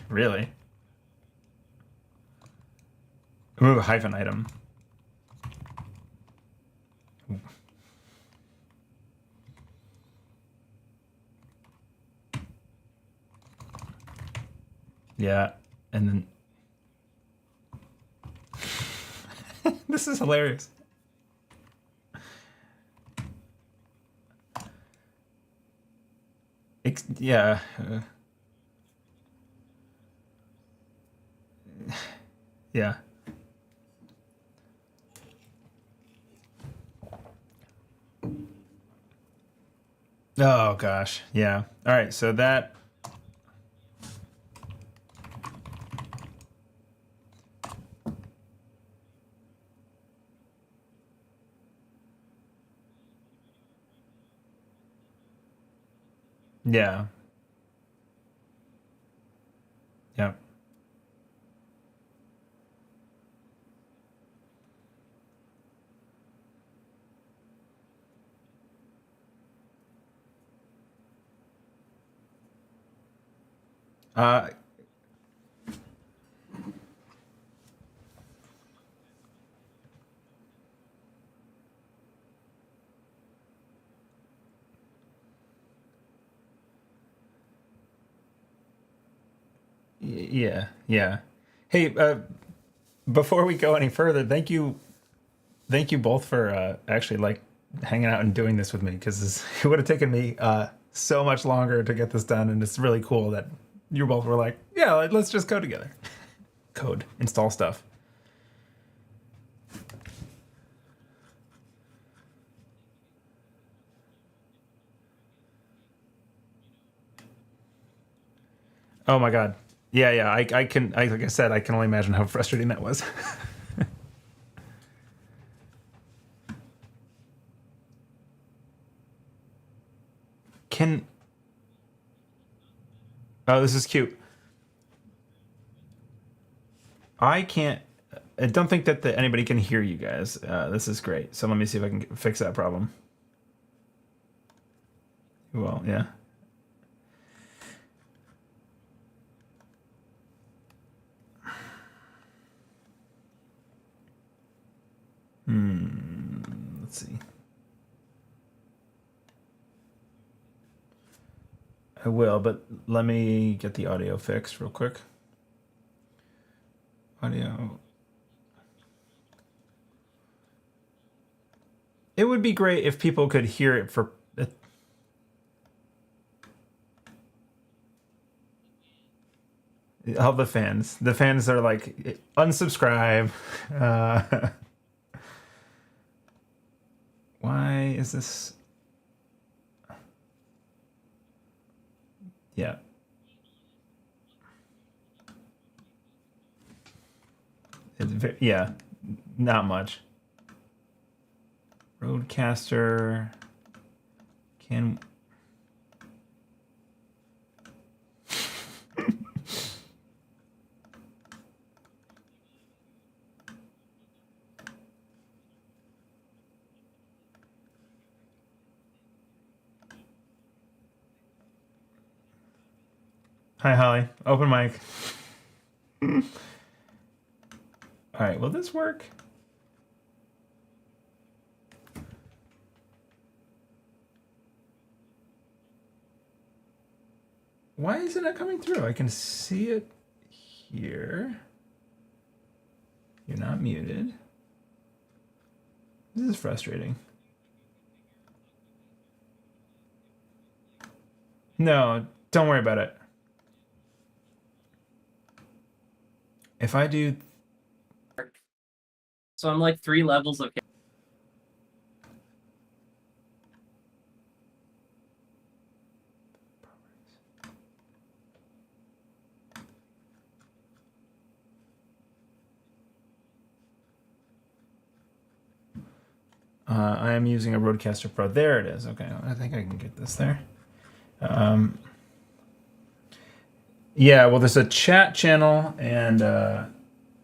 Really? Remove a hyphen item. Yeah. And then this is hilarious. Yeah. Yeah. Oh gosh. Yeah. All right. So that. Yeah. Yeah. Uh, yeah. Yeah. Hey, before we go any further, thank you both for actually like hanging out and doing this with me because it would have taken me so much longer to get this done, and it's really cool that you both were like, yeah, let's just code together. Code, install stuff. Oh my god. Yeah, yeah. I can. Like I said, I can only imagine how frustrating that was. Can. Oh, this is cute. I can't. I don't think that anybody can hear you guys. This is great. So let me see if I can fix that problem. Well, yeah. Let's see. I will, but let me get the audio fixed real quick. Audio. It would be great if people could hear it for. All the fans. The fans are like, unsubscribe. Uh, why is this? Yeah. Yeah. Not much. Roadcaster. Can. Hi, Holly. Open mic. All right. Will this work? Why isn't it coming through? I can see it here. You're not muted. This is frustrating. No, don't worry about it. If I do. So I'm like 3 levels of. I am using a Rodecaster Pro. There it is. Okay, I think I can get this there. Yeah, well, there's a chat channel and the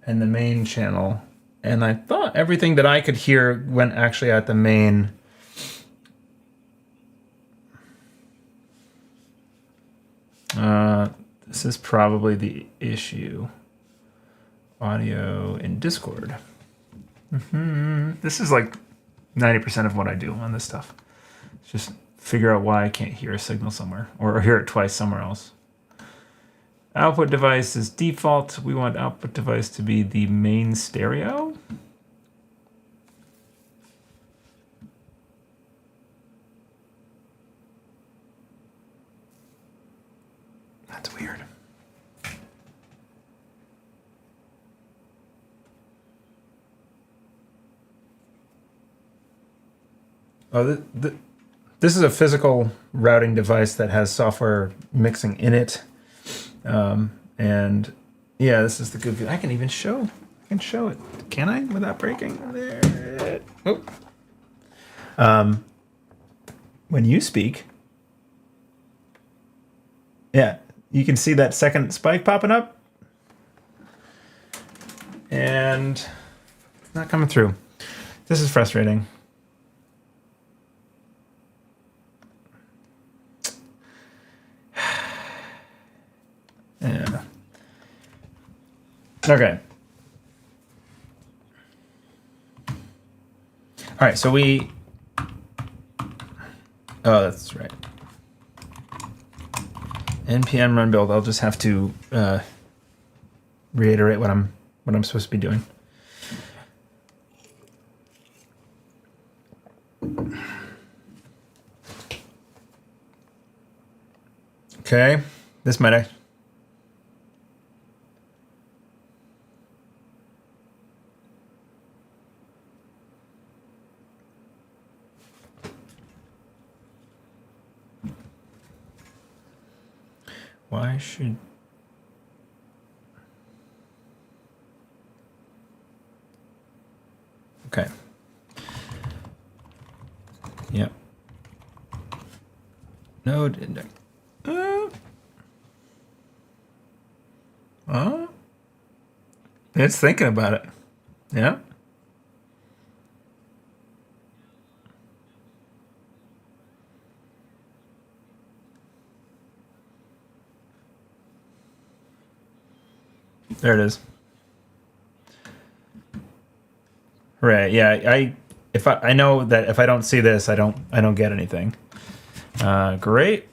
main channel, and I thought everything that I could hear went actually at the main. This is probably the issue. Audio in Discord. This is like 90% of what I do on this stuff. It's just figure out why I can't hear a signal somewhere or hear it twice somewhere else. Output device is default. We want output device to be the main stereo. That's weird. Oh, this is a physical routing device that has software mixing in it. And yeah, this is the good view. I can even show. I can show it. Can I without breaking? There. Oh. When you speak, yeah, you can see that second spike popping up, and it's not coming through. This is frustrating. Yeah. Okay. All right, so we... Oh, that's right. npm run build. I'll just have to reiterate what I'm supposed to be doing. Okay, this might... Why should... Okay. Yep. Node index. It's thinking about it. Yeah. There it is. Right. Yeah. I know that if I don't see this, I don't get anything. Great.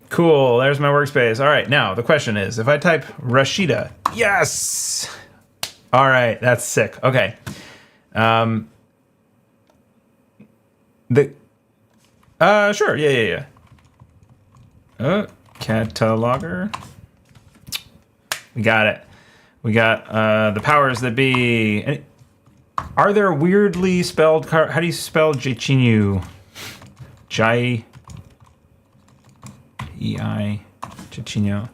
Cool. There's my workspace. All right. Now the question is, if I type Rashida, yes. All right. That's sick. Okay. Sure. Yeah. Cataloger. We got it. We got the powers that be. Are there weirdly spelled... How do you spell Jichinyu? Jai... E-I... Jichinyu.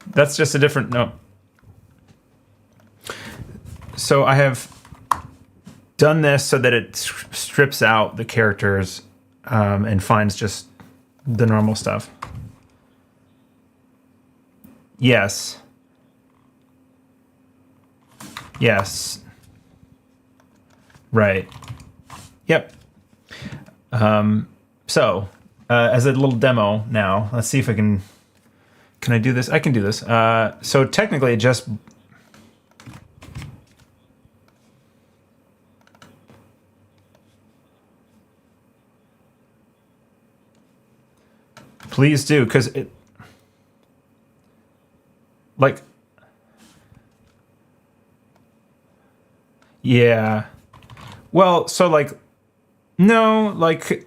That's just a different... No. So I have done this so that it strips out the characters and finds just the normal stuff. Yes. Yes. Right. Yep. So, as a little demo now, let's see if I can I do this? I can do this. So technically it just... Please do, because it... Like... Yeah. Well, so like... No, like...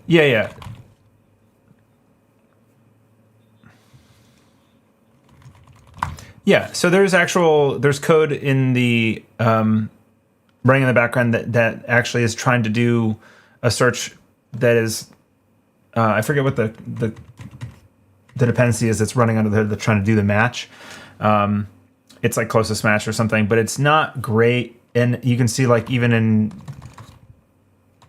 Yeah. Yeah, so there's code in the running in the background that actually is trying to do a search that is I forget what the dependency is that's running under there that's trying to do the match. It's like closest match or something, but it's not great. And you can see like even in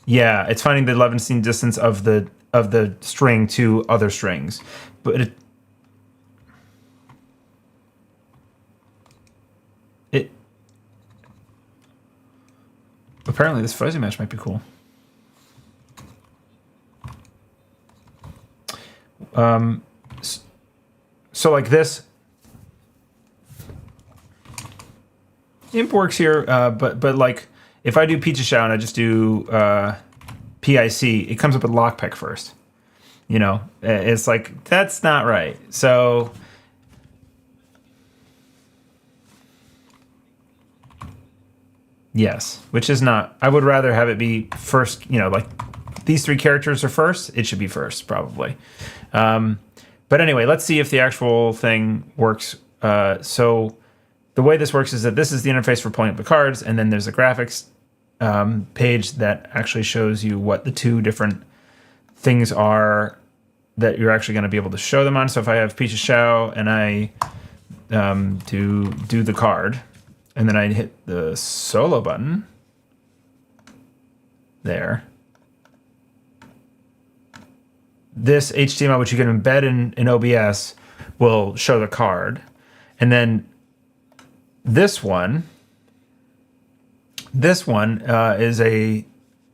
it's finding the Levenstein distance of the string to other strings, but it apparently this fuzzy match might be cool. So like this imp works here, but like if I do pizza show and I just do PIC, it comes up with lockpick first. You know, it's like, that's not right. So yes, which is not, I would rather have it be first, you know, like these three characters are first, it should be first probably. But anyway, let's see if the actual thing works. So the way this works is that this is the interface for pulling up the cards, and then there's a graphics page that actually shows you what the two different things are that you're actually going to be able to show them on. So if I have Peach's Show and I do the card, and then I hit the solo button there, this HTML, which you can embed in OBS, will show the card. And then this one is an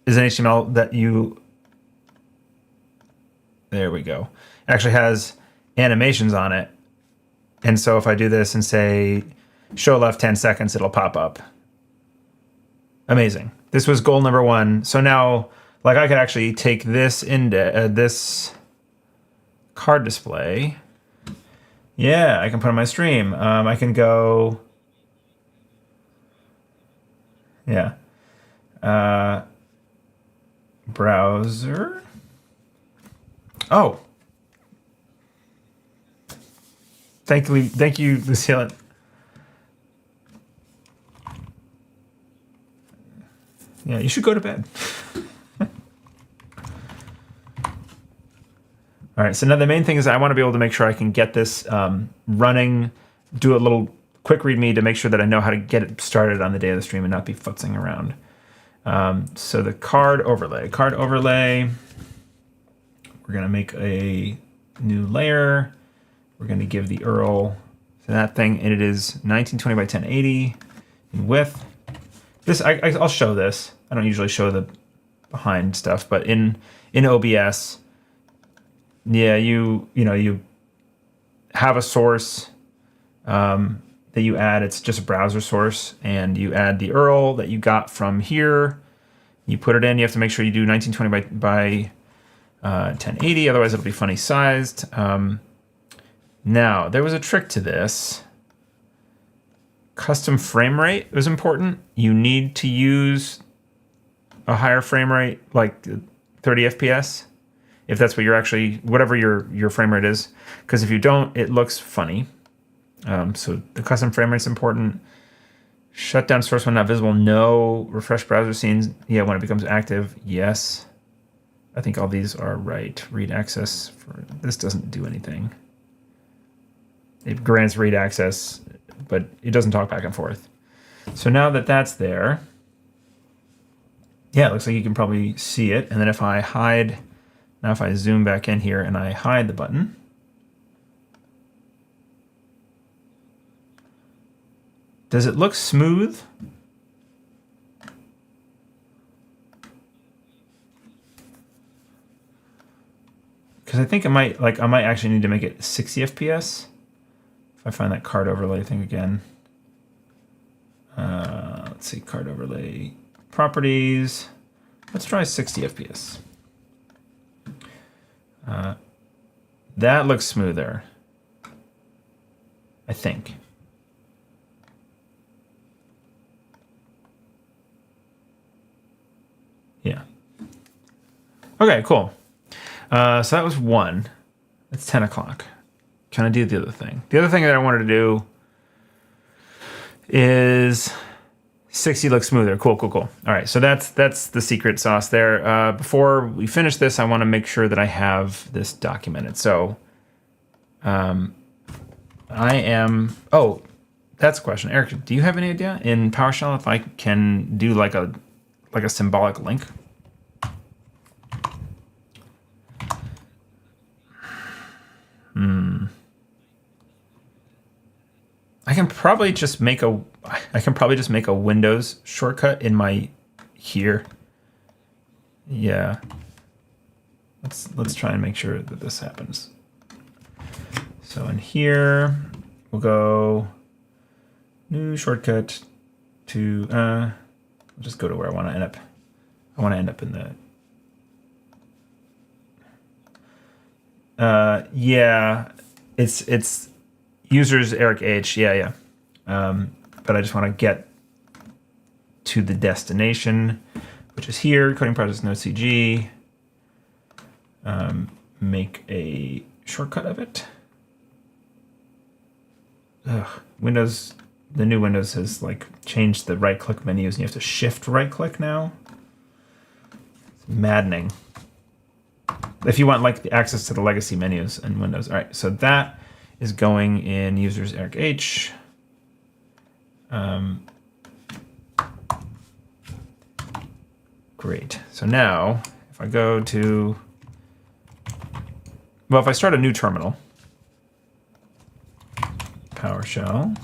HTML that you, there we go, actually has animations on it. And so if I do this and say show left 10 seconds, it'll pop up. Amazing. This was goal number 1. So now, like, I could actually take this this card display. Yeah, I can put it on my stream. I can go, yeah, browser. Oh, thank you, Lucille. Yeah, you should go to bed. All right, so now the main thing is I want to be able to make sure I can get this running, do a little quick readme to make sure that I know how to get it started on the day of the stream and not be futzing around. So the card overlay, we're going to make a new layer. We're going to give the URL to that thing, and it is 1920 by 1080 in width. This I'll show this. I don't usually show the behind stuff, but in OBS, yeah, you have a source that you add. It's just a browser source, and you add the URL that you got from here. You put it in. You have to make sure you do 1920 by 1080, otherwise it'll be funny sized. Now, there was a trick to this. Custom frame rate was important. You need to use a higher frame rate, like 30 FPS, if that's what you're actually, whatever your frame rate is. Because if you don't, it looks funny. So the custom frame rate's important. Shut down source when not visible. No. Refresh browser scenes. Yeah, when it becomes active. Yes. I think all these are right. Read access. This doesn't do anything. It grants read access, but it doesn't talk back and forth. So now that that's there, yeah, it looks like you can probably see it. And then if I hide, now if I zoom back in here and I hide the button, does it look smooth? Because I think I might actually need to make it 60 FPS. If I find that card overlay thing again. Let's see, card overlay properties. Let's try 60 FPS. That looks smoother, I think. Yeah. Okay, cool. So that was 1. It's 10 o'clock. Can I do the other thing? The other thing that I wanted to do is 60 looks smoother. Cool. All right, so that's the secret sauce there. Before we finish this, I want to make sure that I have this documented. So I am... Oh, that's a question. Eric, do you have any idea in PowerShell if I can do like a symbolic link? I can probably just make a Windows shortcut in my here. Yeah. Let's try and make sure that this happens. So in here, we'll go new shortcut to I'll just go to where I want to end up. I want to end up in the Yeah, it's users Eric H. Yeah. But I just want to get to the destination, which is here. Coding process NodeCG. Make a shortcut of it. Windows, the new Windows has like changed the right-click menus, and you have to shift right-click now. It's maddening. If you want like the access to the legacy menus in Windows. All right, so that is going in users Eric H. Great. So now, if I go to, well, if I start a new terminal, PowerShell,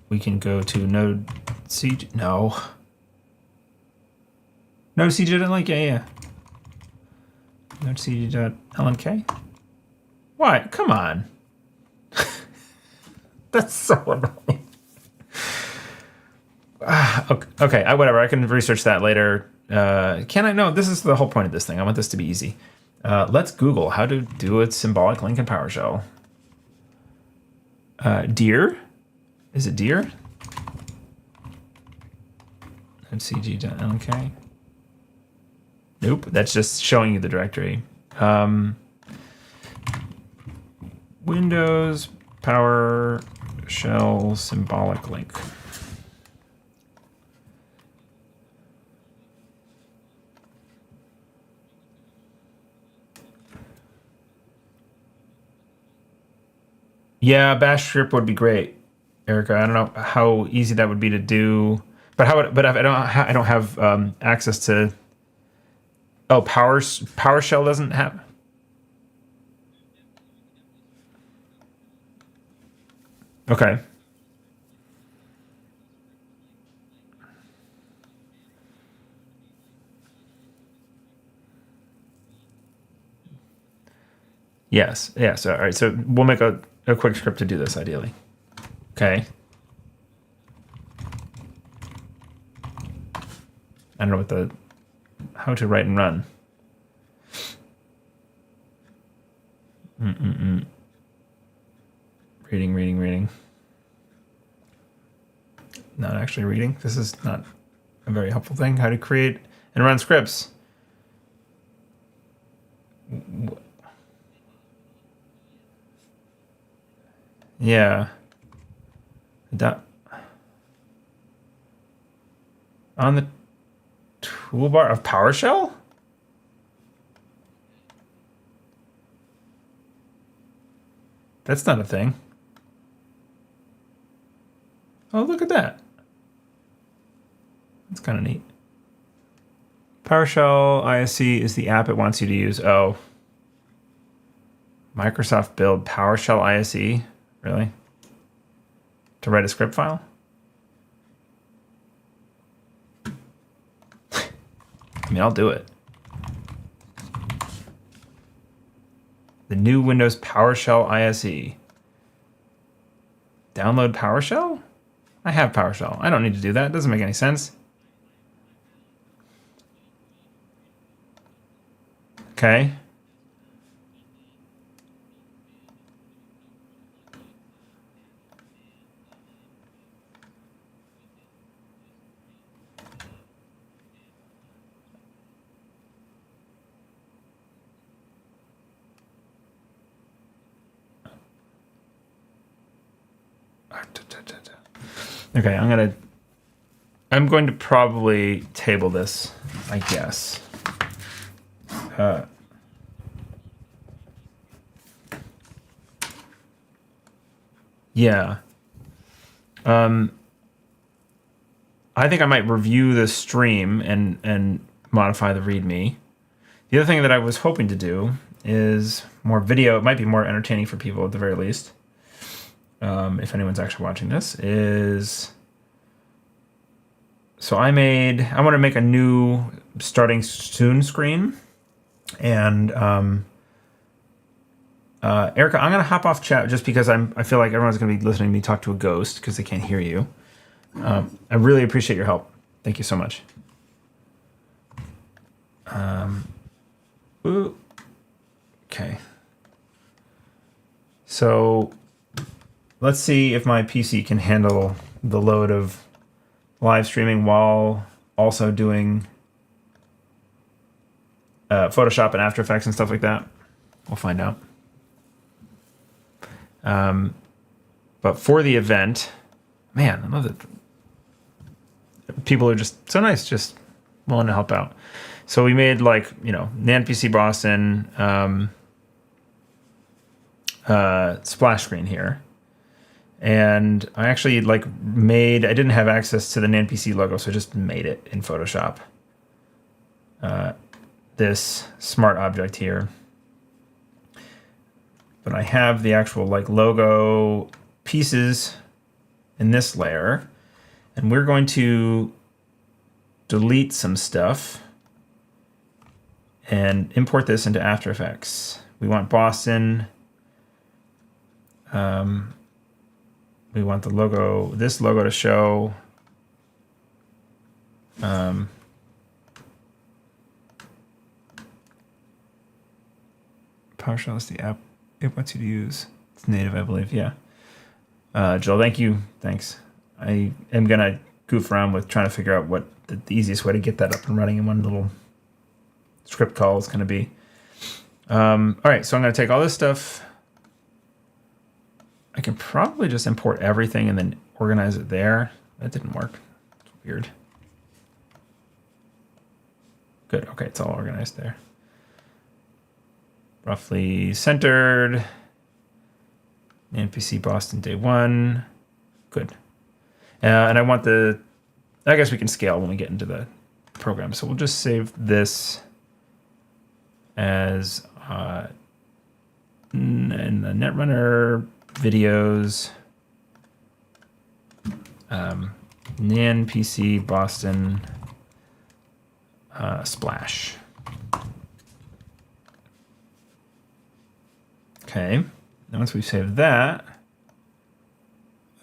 we can go to NodeCG. No. NodeCG didn't like, yeah. NodeCG.lnk. What? Come on. That's so annoying. Okay, whatever. I can research that later. Can I? No, this is the whole point of this thing. I want this to be easy. Let's Google how to do a symbolic link in PowerShell. Deer? Is it deer? NodeCG.lnk. Nope, that's just showing you the directory. Windows PowerShell symbolic link. Yeah, bash script would be great, Erica. I don't know how easy that would be to do, but I don't have access to. Oh, PowerShell doesn't have. Okay. Yes. Yeah. So all right. So we'll make a quick script to do this ideally. Okay. I don't know what how to write and run. Reading. Not actually reading. This is not a very helpful thing. How to create and run scripts. Yeah. On the toolbar of PowerShell? That's not a thing. Oh, look at that. That's kind of neat. PowerShell ISC is the app it wants you to use. Oh. Microsoft build PowerShell ISE. Really? To write a script file? I mean, I'll do it. The new Windows PowerShell ISE. Download PowerShell? I have PowerShell. I don't need to do that. It doesn't make any sense. Okay. Okay, I'm going to probably table this, I guess. Yeah. I think I might review the stream and modify the README. The other thing that I was hoping to do is more video. It might be more entertaining for people at the very least. If anyone's actually watching this, is so I want to make a new starting soon screen, and Erica, I'm gonna hop off chat just because I feel like everyone's gonna be listening to me talk to a ghost because they can't hear you. I really appreciate your help. Thank you so much. Ooh. Okay. So let's see if my PC can handle the load of live streaming while also doing Photoshop and After Effects and stuff like that. We'll find out. But for the event, man, I love that people are just so nice, just willing to help out. So we made like, NANPC Boston splash screen here. And I actually I didn't have access to the NANPC logo, so I just made it in Photoshop. This smart object here. But I have the actual logo pieces in this layer. And we're going to delete some stuff and import this into After Effects. We want Boston. We want the logo, this logo to show. PowerShell is the app it wants you to use. It's native, I believe. Yeah. Jill, thank you. Thanks. I am going to goof around with trying to figure out what the easiest way to get that up and running in one little script call is going to be. All right, so I'm going to take all this stuff. I can probably just import everything and then organize it there. That didn't work. It's weird. Good. Okay, it's all organized there. Roughly centered. NANPC Boston day 1. Good. And I want I guess we can scale when we get into the program. So we'll just save this as in the Netrunner videos, NANPC Boston splash. Okay, now once we've saved that,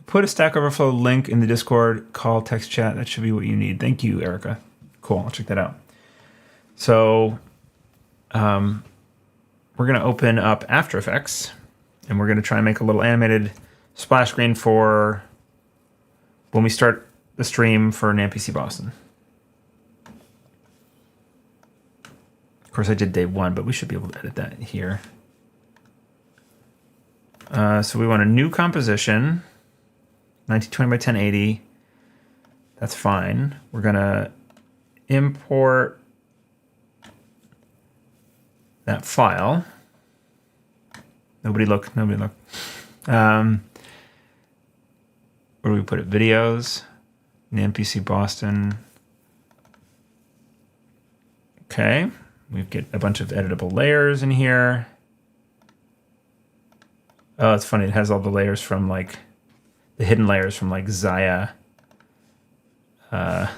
put a Stack Overflow link in the Discord, call, text, chat. That should be what you need. Thank you, Erica. Cool, I'll check that out. So we're going to open up After Effects, and we're going to try and make a little animated splash screen for when we start the stream for NANPC Boston. Of course, I did day 1, but we should be able to edit that here. So we want a new composition, 1920 by 1080. That's fine. We're going to import that file. Nobody look. Where do we put it? Videos, NANPC Boston. Okay, we get a bunch of editable layers in here. Oh, it's funny. It has all the layers from the hidden layers from Zaya. From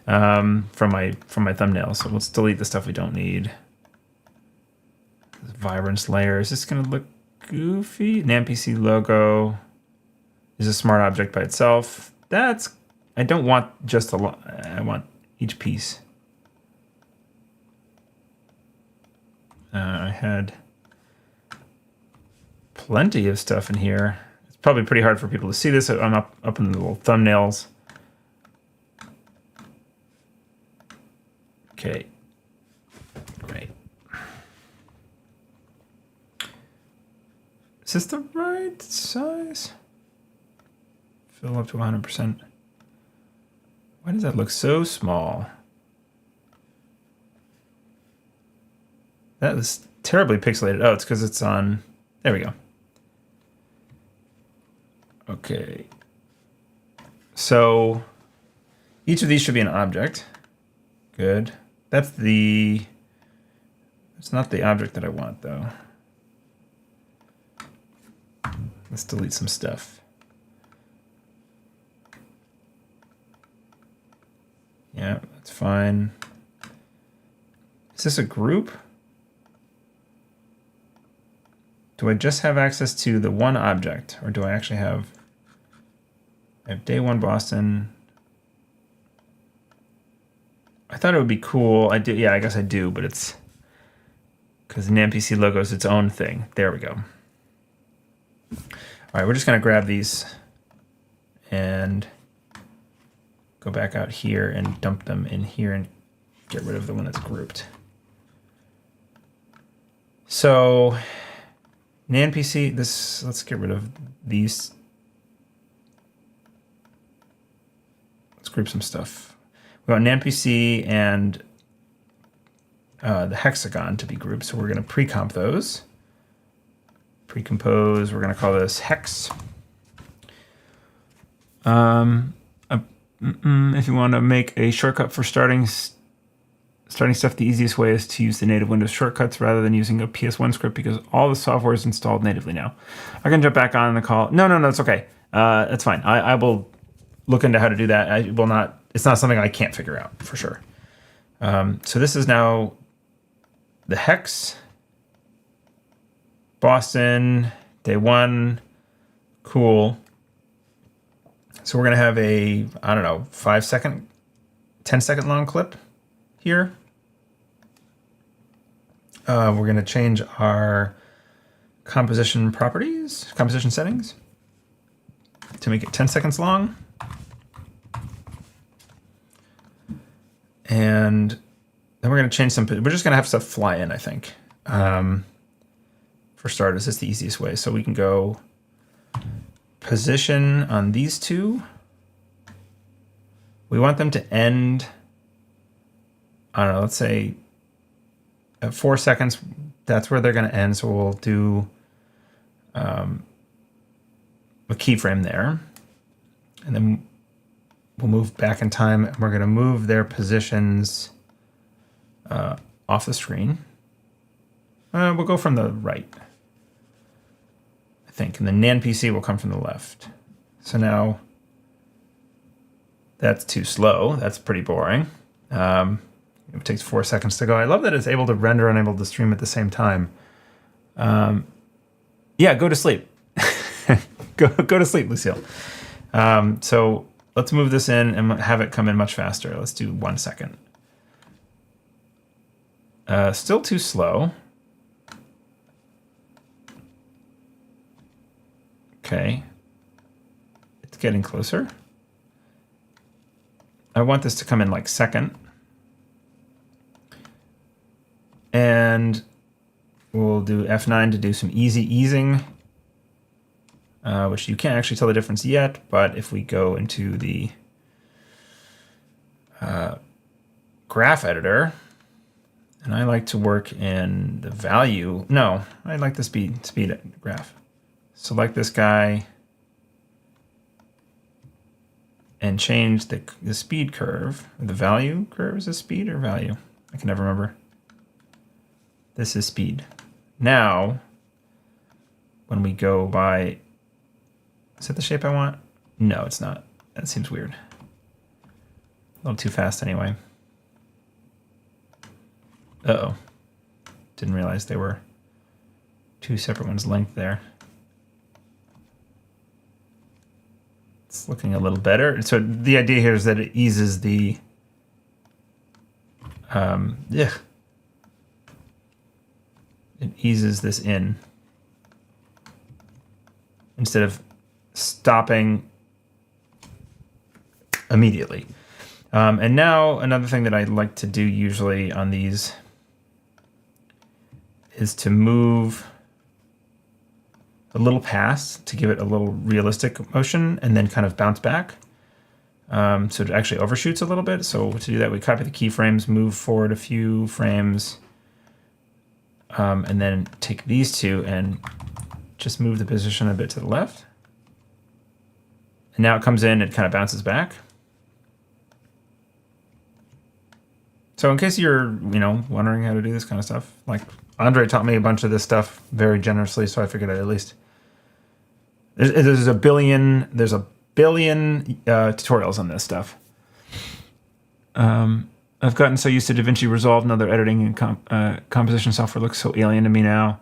my thumbnail. So let's delete the stuff we don't need. Vibrance layer. Is this going to look goofy? NANPC logo is a smart object by itself. I don't want just I want each piece. I had plenty of stuff in here. It's probably pretty hard for people to see this. I'm up in the little thumbnails. Okay, great. Is this the right size? Fill up to 100%. Why does that look so small? That is terribly pixelated. Oh, it's because it's on... There we go. Okay. So each of these should be an object. Good. It's not the object that I want, though. Let's delete some stuff. Yeah, that's fine. Is this a group? Do I just have access to the one object, or do I actually have... I have day 1 Boston. I thought it would be cool. I do. Yeah, I guess I do, but it's because the NANPC logo is its own thing. There we go. All right, we're just going to grab these and go back out here and dump them in here and get rid of the one that's grouped. So NANPC, let's get rid of these. Let's group some stuff. We want NANPC and the hexagon to be grouped, so we're going to pre-comp those. Pre-compose, we're going to call this hex. If you want to make a shortcut for starting stuff, the easiest way is to use the native Windows shortcuts rather than using a PS1 script because all the software is installed natively now. I can jump back on the call. No, it's okay. That's fine. I will look into how to do that. I will not. It's not something I can't figure out for sure. So this is now the hex. Boston, day 1, cool. So we're going to have a, I don't know, 5-second, 10-second long clip here. We're going to change our composition settings to make it 10 seconds long. And then we're going to change we're just going to have stuff fly in, I think. For starters, it's the easiest way. So we can go position on these two. We want them to end, I don't know, let's say at 4 seconds, that's where they're going to end. So we'll do a keyframe there. And then we'll move back in time and we're going to move their positions off the screen. We'll go from the right, I think, and the NANPC will come from the left. So now that's too slow. That's pretty boring. It takes 4 seconds to go. I love that it's able to render and able to stream at the same time. Yeah, go to sleep. go to sleep, Lucille. So let's move this in and have it come in much faster. Let's do 1 second. Still too slow. Okay, it's getting closer. I want this to come in like second. And we'll do F9 to do some easy easing, which you can't actually tell the difference yet, but if we go into the graph editor, and I like to work in the value, no, I like the speed graph. Select this guy and change the speed curve. The value curve, is this speed or value? I can never remember. This is speed. Now, when we go by, is that the shape I want? No, it's not. That seems weird. A little too fast anyway. Uh-oh. Didn't realize they were two separate ones linked there. It's looking a little better. So the idea here is that it eases the, it eases this in instead of stopping immediately. And now another thing that I like to do usually on these is to move a little past to give it a little realistic motion and then kind of bounce back. So it actually overshoots a little bit. So to do that, we copy the keyframes, move forward a few frames, and then take these two and just move the position a bit to the left. And now it comes in, it kind of bounces back. So in case you're, wondering how to do this kind of stuff, like Andre taught me a bunch of this stuff very generously, so I figured I'd at least. There's a billion tutorials on this stuff. I've gotten so used to DaVinci Resolve and other editing and composition software looks so alien to me now.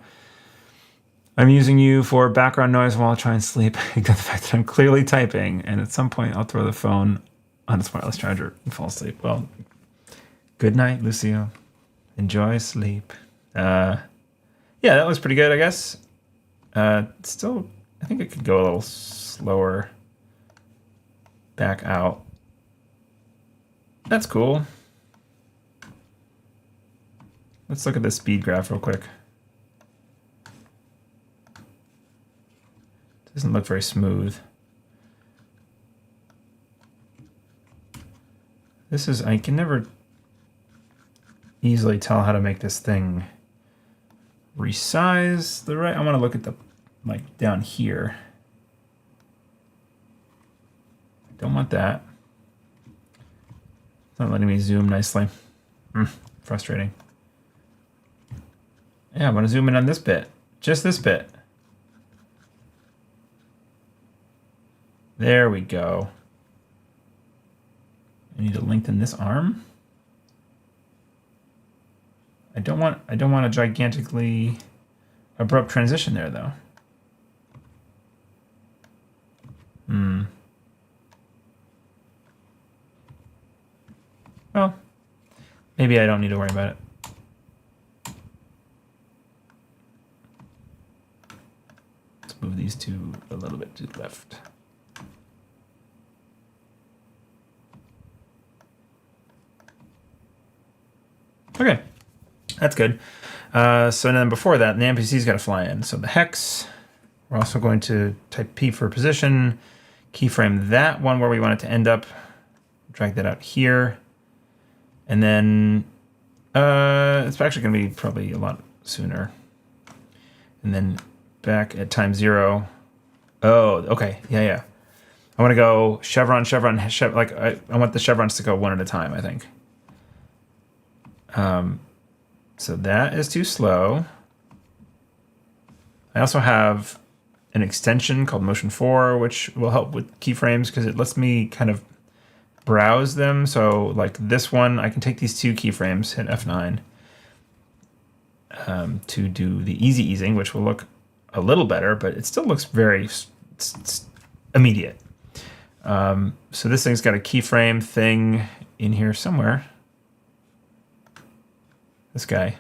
I'm using you for background noise while I try and sleep. Ignore the fact that I'm clearly typing, and at some point I'll throw the phone on its wireless charger and fall asleep. Well, Good night, Lucio. Enjoy sleep. Yeah, that was pretty good, I guess. Still, I think it could go a little slower. Back out. That's cool. Let's look at the speed graph real quick. Doesn't look very smooth. This is, I can never easily tell how to make this thing resize the right. I want to look at the, like, down here. Don't want that. It's not letting me zoom nicely. Frustrating. Yeah, I want to zoom in on this bit. Just this bit. There we go. I need to lengthen this arm. I don't want a gigantically abrupt transition there though. Well, maybe I don't need to worry about it. Let's move these two a little bit to the left. Okay, that's good. So then before that, the NANPC's got to fly in. So the hex, we're also going to type P for position, keyframe that one where we want it to end up, drag that out here. And then it's actually going to be probably a lot sooner. And then back at time 0. Oh, okay. Yeah. I want to go chevron, like I want the chevrons to go one at a time, I think. So that is too slow. I also have an extension called Motion 4, which will help with keyframes because it lets me kind of browse them. So like this one, I can take these two keyframes, hit F9, to do the easy easing, which will look a little better, but it still looks very immediate. So this thing's got a keyframe thing in here somewhere. This guy.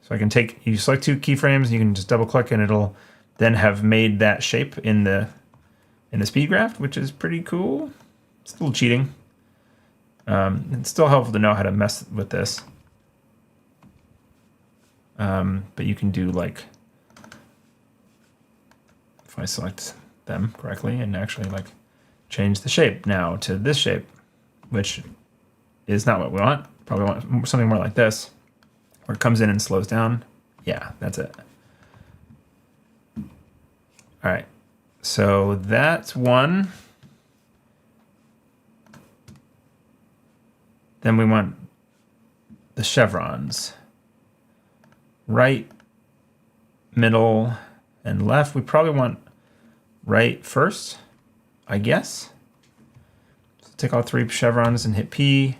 So I can take, you select two keyframes, you can just double click and it'll then have made that shape in the speed graph, which is pretty cool. It's a little cheating. It's still helpful to know how to mess with this. But you can do like, if I select them correctly and actually like change the shape now to this shape, which is not what we want. Probably want something more like this, where it comes in and slows down. Yeah, that's it. All right, so that's one. Then we want the chevrons. Right, middle, and left. We probably want right first, I guess. So take all three chevrons and hit P.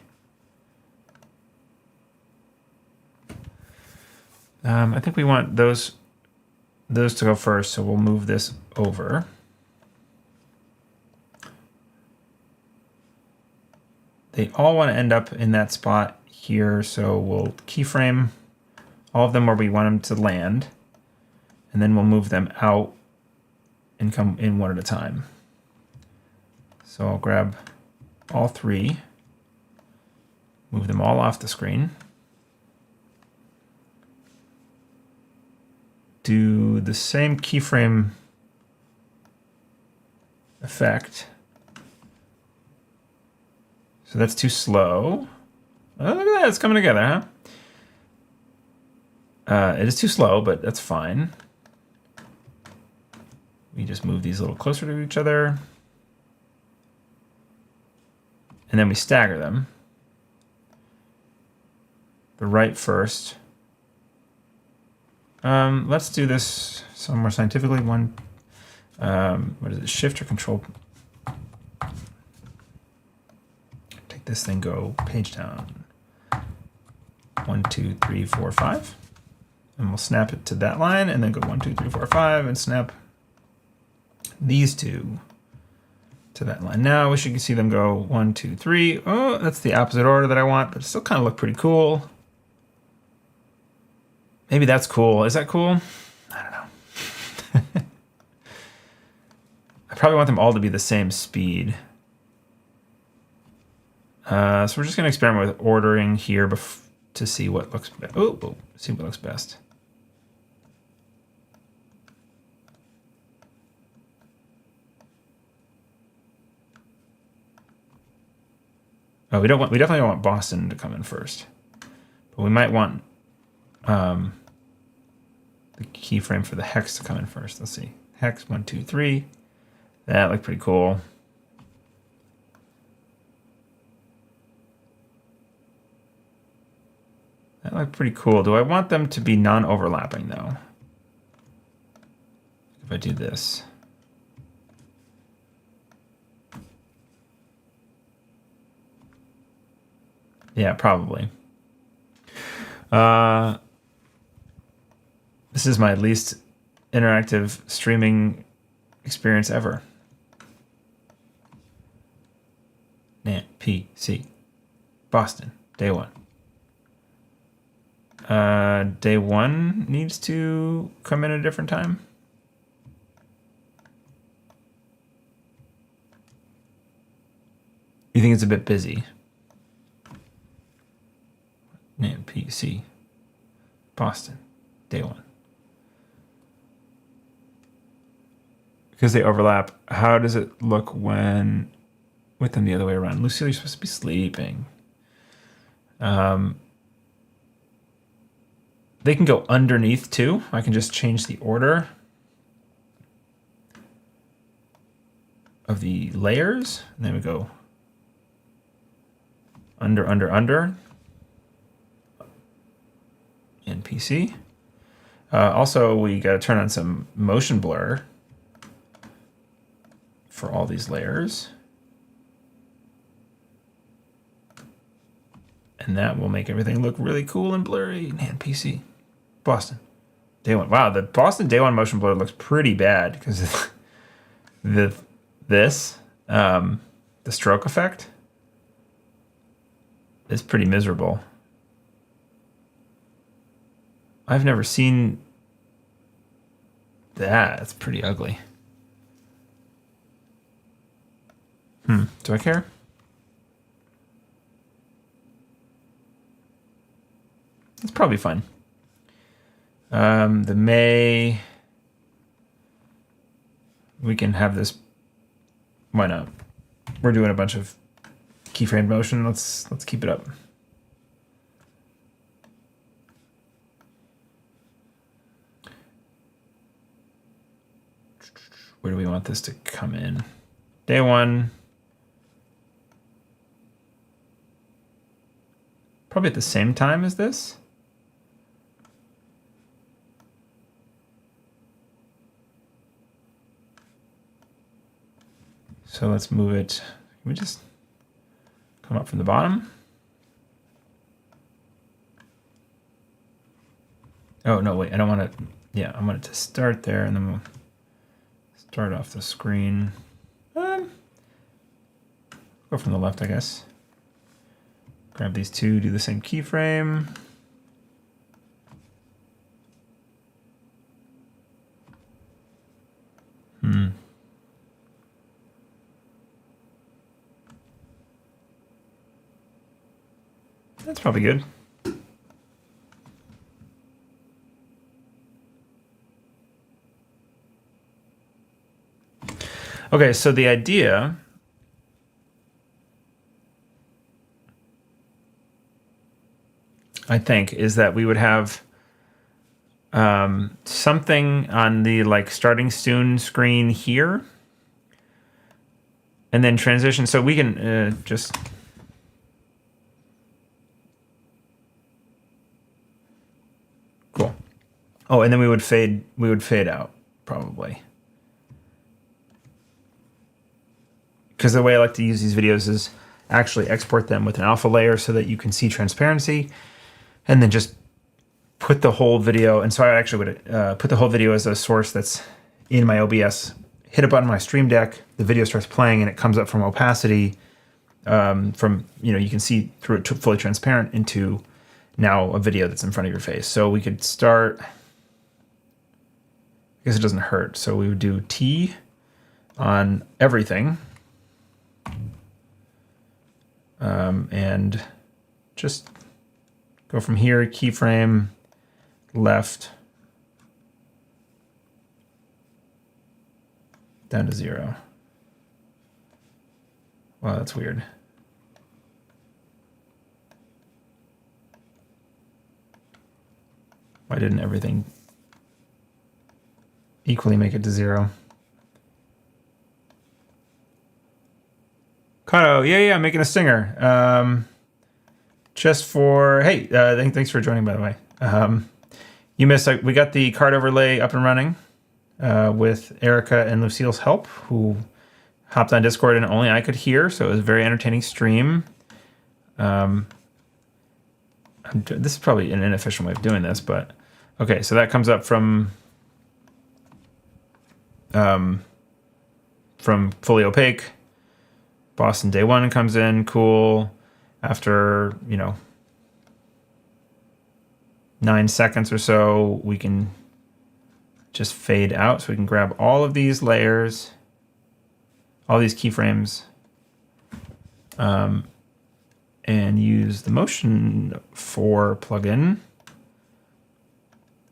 I think we want those to go first, so we'll move this over. They all want to end up in that spot here, so we'll keyframe all of them where we want them to land, and then we'll move them out and come in one at a time. So I'll grab all three, move them all off the screen. Do the same keyframe effect. So that's too slow. Oh, look at that, it's coming together, huh? It is too slow, but that's fine. We just move these a little closer to each other. And then we stagger them. The right first. Let's do this some more scientifically. One, what is it, Shift or Control? Take this thing, go page down. 1, 2, 3, 4, 5. And we'll snap it to that line, and then go 1, 2, 3, 4, 5, and snap these two to that line. Now we should see them go 1, 2, 3. Oh, that's the opposite order that I want, but it still kind of look pretty cool. Maybe that's cool. Is that cool? I don't know. I probably want them all to be the same speed. So we're just going to experiment with ordering here to see what looks best. Oh, see what looks best. Oh, we definitely don't want Boston to come in first, but we might want the keyframe for the hex to come in first. Let's see, hex 1, 2, 3. That looked pretty cool. That looked pretty cool. Do I want them to be non-overlapping though? If I do this. Yeah, probably. This is my least interactive streaming experience ever. NANPC Boston, day 1. Day 1 needs to come in at a different time. You think it's a bit busy? NANPC Boston, day 1. Because they overlap, how does it look when with them the other way around? Lucille, you're supposed to be sleeping. They can go underneath too. I can just change the order of the layers. And then we go under, under. NPC. Also, we got to turn on some motion blur for all these layers. And that will make everything look really cool and blurry. NANPC Boston, day 1. Wow, the Boston day 1 motion blur looks pretty bad because the stroke effect is pretty miserable. I've never seen that. It's pretty ugly. Do I care? It's probably fine. The May, we can have this. Why not? We're doing a bunch of keyframe motion. Let's keep it up. Where do we want this to come in? Day 1. Probably at the same time as this. So let's move it. Can we just come up from the bottom? Oh, no, wait, I don't want to. Yeah, I want it to start there and then we'll start off the screen. Go from the left, I guess. Grab these two, do the same keyframe. That's probably good. Okay, so the idea I think is that we would have something on the starting soon screen here and then transition. So we can just cool. Oh, and then we would fade out probably. Because the way I like to use these videos is actually export them with an alpha layer so that you can see transparency, and then just put the whole video. And so I actually would put the whole video as a source that's in my OBS hit a button on my Stream Deck, the video starts playing, and it comes up from opacity, from, you can see through it fully transparent into now a video that's in front of your face. So we could start, I guess it doesn't hurt. So we would do T on everything. And just go from here, keyframe, left, down to 0. Wow, that's weird. Why didn't everything equally make it to 0? Kato, yeah, I'm making a stinger. Just for, hey, thanks for joining, by the way. You missed, we got the card overlay up and running with Erica and Lucille's help, who hopped on Discord and only I could hear, so it was a very entertaining stream. This is probably an inefficient way of doing this, but okay, so that comes up from fully opaque. Boston day 1 comes in, cool. After, 9 seconds or so, we can just fade out. So we can grab all of these layers, all these keyframes, and use the Motion 4 plugin.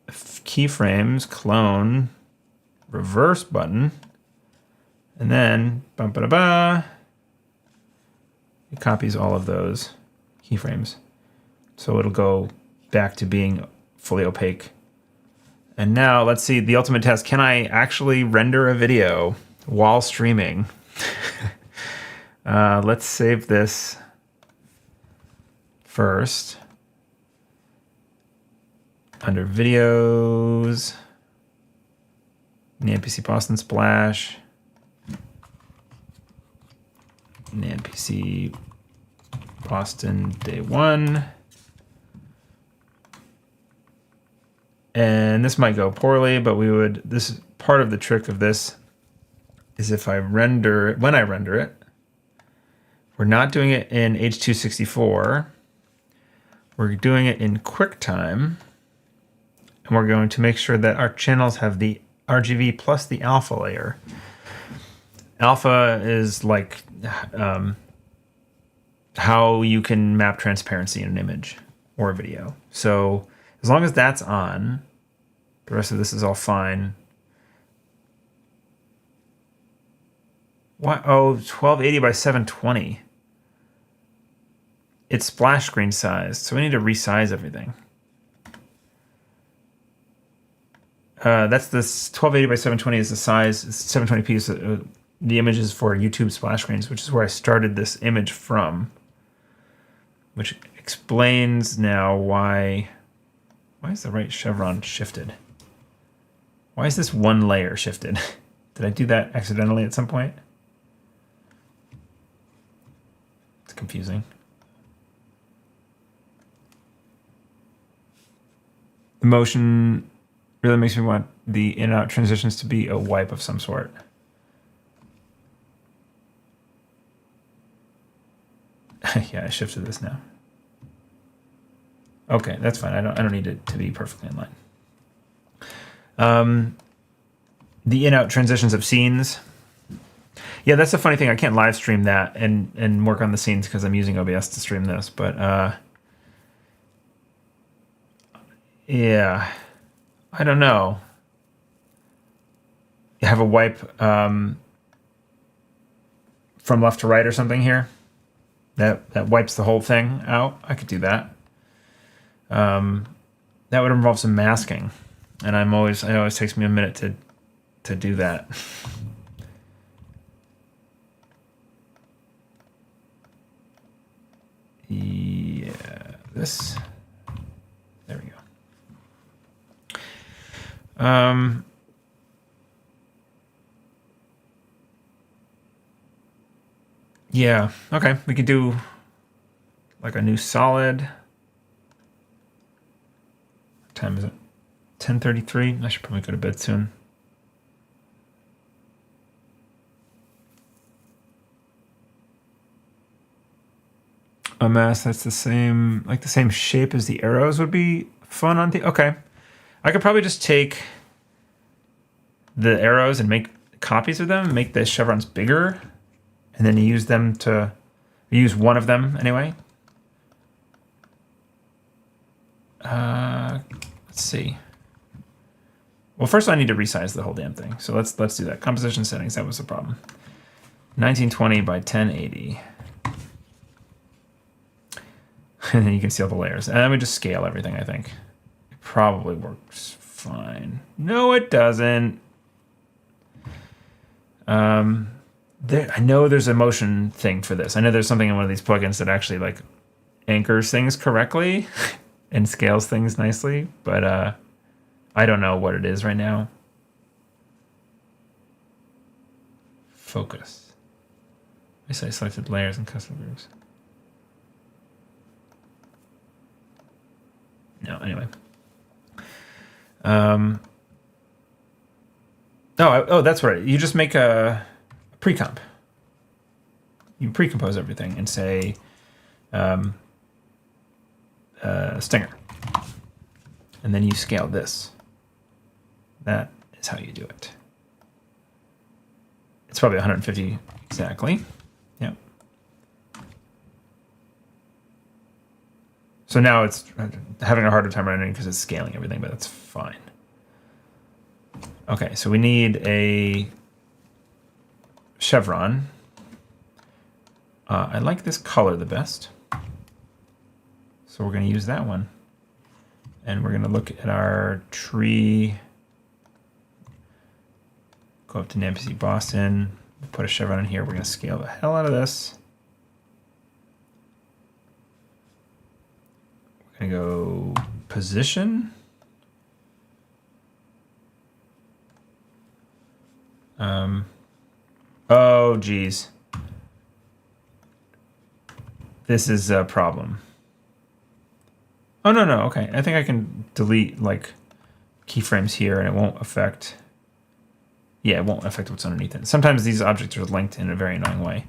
Keyframes, clone, reverse button, and then it copies all of those keyframes. So it'll go back to being fully opaque. And now let's see the ultimate test. Can I actually render a video while streaming? Let's save this first. Under videos, NANPC Boston Splash, NANPC Boston day 1. And this might go poorly, but this is part of the trick of this is if I render it, when I render it, we're not doing it in H.264. We're doing it in QuickTime. And we're going to make sure that our channels have the RGB plus the alpha layer. Alpha is like how you can map transparency in an image or a video. So as long as that's on, the rest of this is all fine. What? Oh, 1280 by 720. It's splash screen size, so we need to resize everything. That's the 1280 by 720 is the size. 720p is the image is for YouTube splash screens, which is where I started this image from. Which explains now why is the right chevron shifted? Why is this one layer shifted? Did I do that accidentally at some point? It's confusing. The motion really makes me want the in and out transitions to be a wipe of some sort. Yeah, I shifted this now. Okay, that's fine. I don't need it to be perfectly in line. The in-out transitions of scenes. Yeah, that's the funny thing. I can't live stream that and work on the scenes because I'm using OBS to stream this. But yeah, I don't know. You have a wipe from left to right or something here. That wipes the whole thing out. I could do that. That would involve some masking, and it always takes me a minute to do that. Yeah, this. There we go. Yeah, okay. We could do like a new solid. What time is it? 10:33. I should probably go to bed soon. A mask that's the same, like the same shape as the arrows would be fun on the, okay. I could probably just take the arrows and make copies of them, make the chevrons bigger, and then use them to, use one of them anyway. Let's see. Well, first I need to resize the whole damn thing. So let's do that. Composition settings, that was the problem. 1920 by 1080. And then you can see all the layers. And then we just scale everything, I think. It probably works fine. No, it doesn't. I know there's a motion thing for this. I know there's something in one of these plugins that actually like anchors things correctly and scales things nicely, but I don't know what it is right now. Focus. I selected layers and custom groups. No, anyway. Oh, that's right. You just make a pre-comp. You pre-compose everything and say Stinger. And then you scale this. That is how you do it. It's probably 150 exactly. Yep. So now it's having a harder time running because it's scaling everything, but that's fine. Okay, so we need a chevron. I like this color the best. So we're going to use that one. And we're going to look at our tree. Go up to NANPC Boston. Put a chevron in here. We're going to scale the hell out of this. We're going to go position. Oh, geez. This is a problem. Oh, no. Okay. I think I can delete like keyframes here and it won't affect. Yeah, it won't affect what's underneath it. Sometimes these objects are linked in a very annoying way.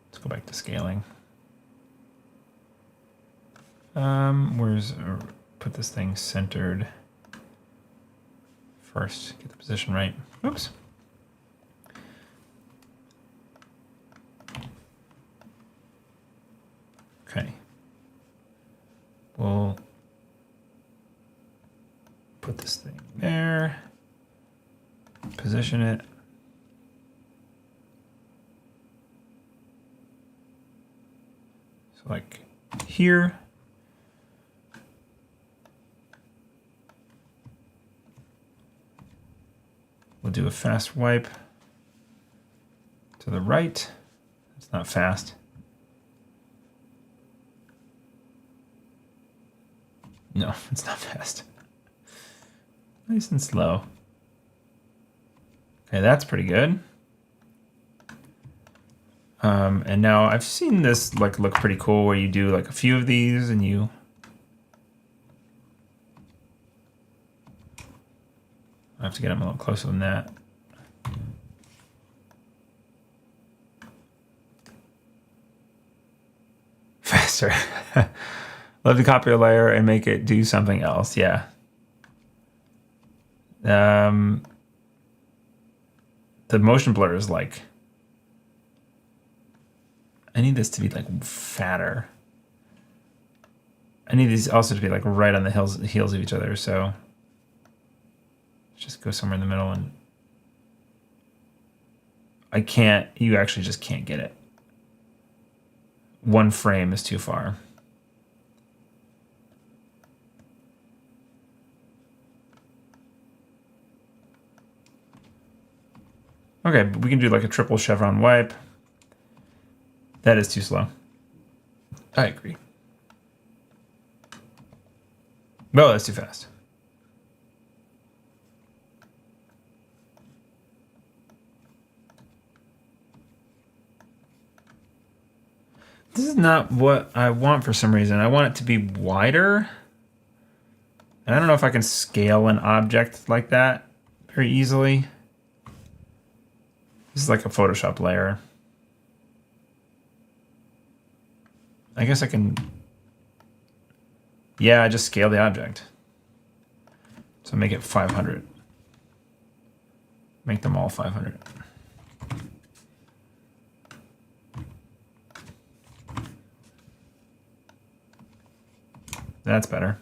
Let's go back to scaling. Put this thing centered first. Get the position right. Oops. Okay. We'll put this thing there. Position it. So like here. We'll do a fast wipe to the right. It's not fast. No, it's not fast. Nice and slow. Okay, that's pretty good. And now I've seen this like look pretty cool where you do like a few of these and you I have to get them a little closer than that. Faster. Love to copy a layer and make it do something else. Yeah. The motion blur is like, I need this to be like fatter. I need these also to be like right on the heels of each other. So just go somewhere in the middle and you actually just can't get it. One frame is too far. Okay, but we can do like a triple chevron wipe. That is too slow. I agree. No, that's too fast. This is not what I want for some reason. I want it to be wider. And I don't know if I can scale an object like that very easily. This is like a Photoshop layer. I guess I can, yeah, I just scale the object. So make it 500. Make them all 500. That's better.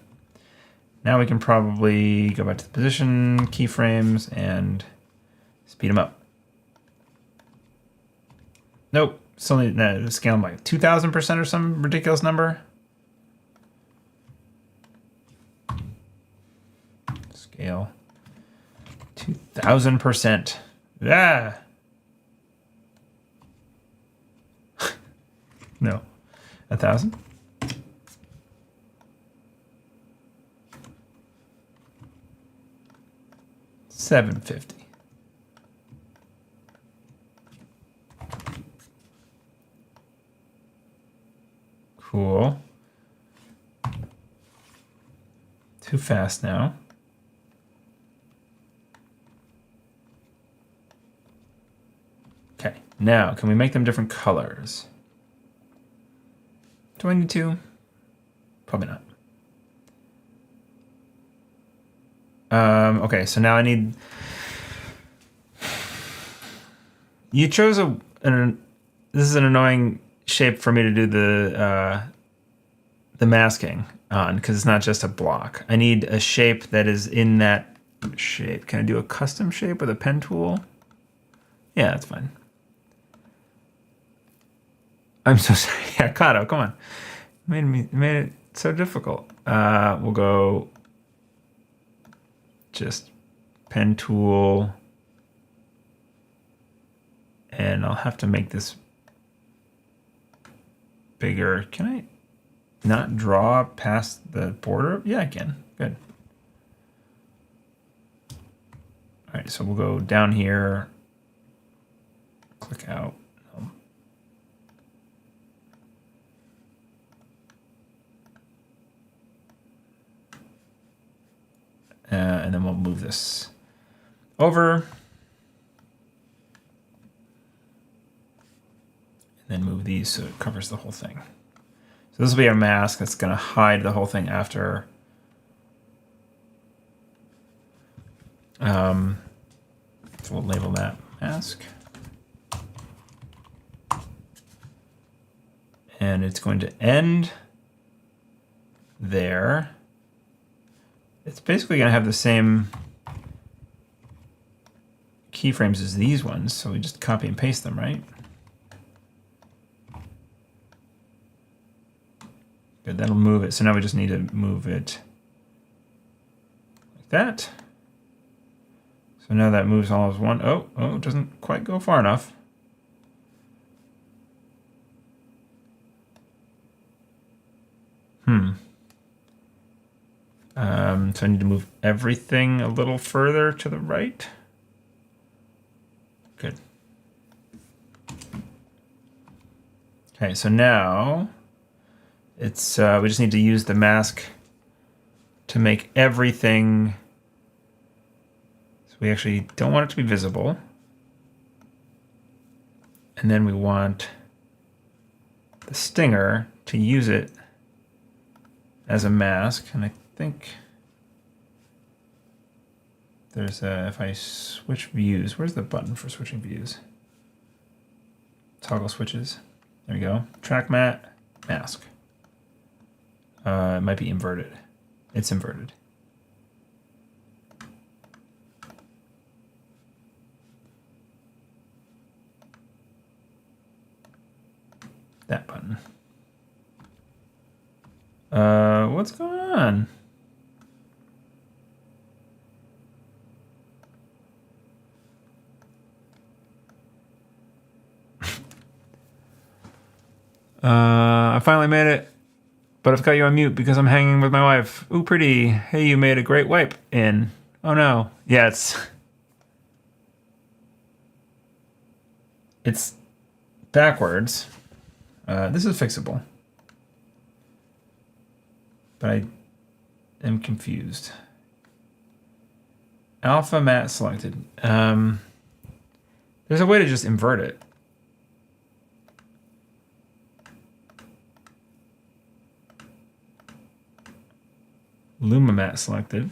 Now we can probably go back to the position, keyframes, and speed them up. Nope, still need to scale them like 2,000% or some ridiculous number. Scale 2,000%. Yeah. No, 1,000. $750. Cool. Too fast now. Okay, now can we make them different colors? Do I need to? Probably not. Okay, so now I need. You chose this is an annoying shape for me to do the masking on because it's not just a block. I need a shape that is in that shape. Can I do a custom shape with a pen tool? Yeah, that's fine. I'm so sorry. Yeah, Kato, come on. Made it so difficult. We'll go just pen tool, and I'll have to make this bigger. Can I not draw past the border? Yeah, I can. Good. All right, so we'll go down here, click out. And then we'll move this over. And then move these so it covers the whole thing. So this will be our mask that's going to hide the whole thing after. So we'll label that mask. And it's going to end there. It's basically going to have the same keyframes as these ones, so we just copy and paste them, right? Good, that'll move it. So now we just need to move it like that. So now that moves all as one. Oh, it doesn't quite go far enough. So I need to move everything a little further to the right. Good. Okay, so now it's we just need to use the mask to make everything. So we actually don't want it to be visible. And then we want the stinger to use it as a mask. And I think there's if I switch views, where's the button for switching views? Toggle switches. There we go. Track mat, mask. It might be inverted. It's inverted. That button. What's going on? I finally made it, but I've got you on mute because I'm hanging with my wife. Ooh, pretty. Hey, you made a great wipe in. Oh no. Yeah, it's backwards. This is fixable. But I am confused. Alpha matte selected. There's a way to just invert it. Luma mat selected.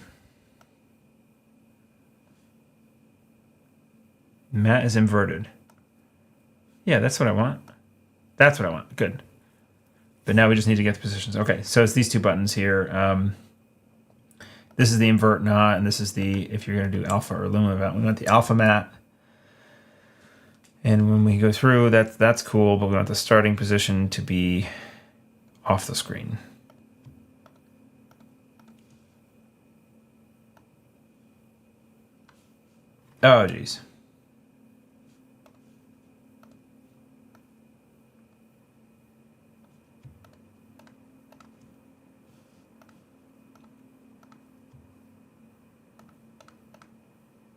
Mat is inverted. Yeah, that's what I want. That's what I want. Good. But now we just need to get the positions. Okay, so it's these two buttons here. This is the invert knot, and this is the, if you're going to do alpha or Luma mat, we want the alpha mat. And when we go through, that's cool, but we want the starting position to be off the screen. Oh, geez.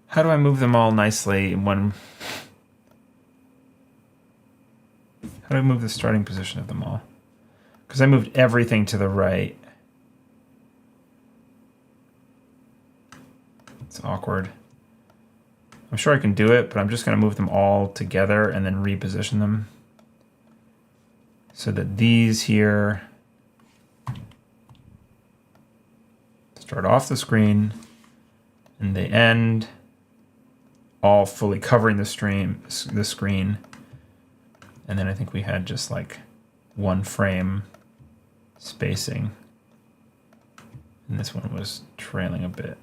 How do I move them all nicely in one? How do I move the starting position of them all? Because I moved everything to the right. It's awkward. I'm sure I can do it, but I'm just going to move them all together and then reposition them. So that these here start off the screen and they end all fully covering the screen. And then I think we had just like one frame spacing. And this one was trailing a bit.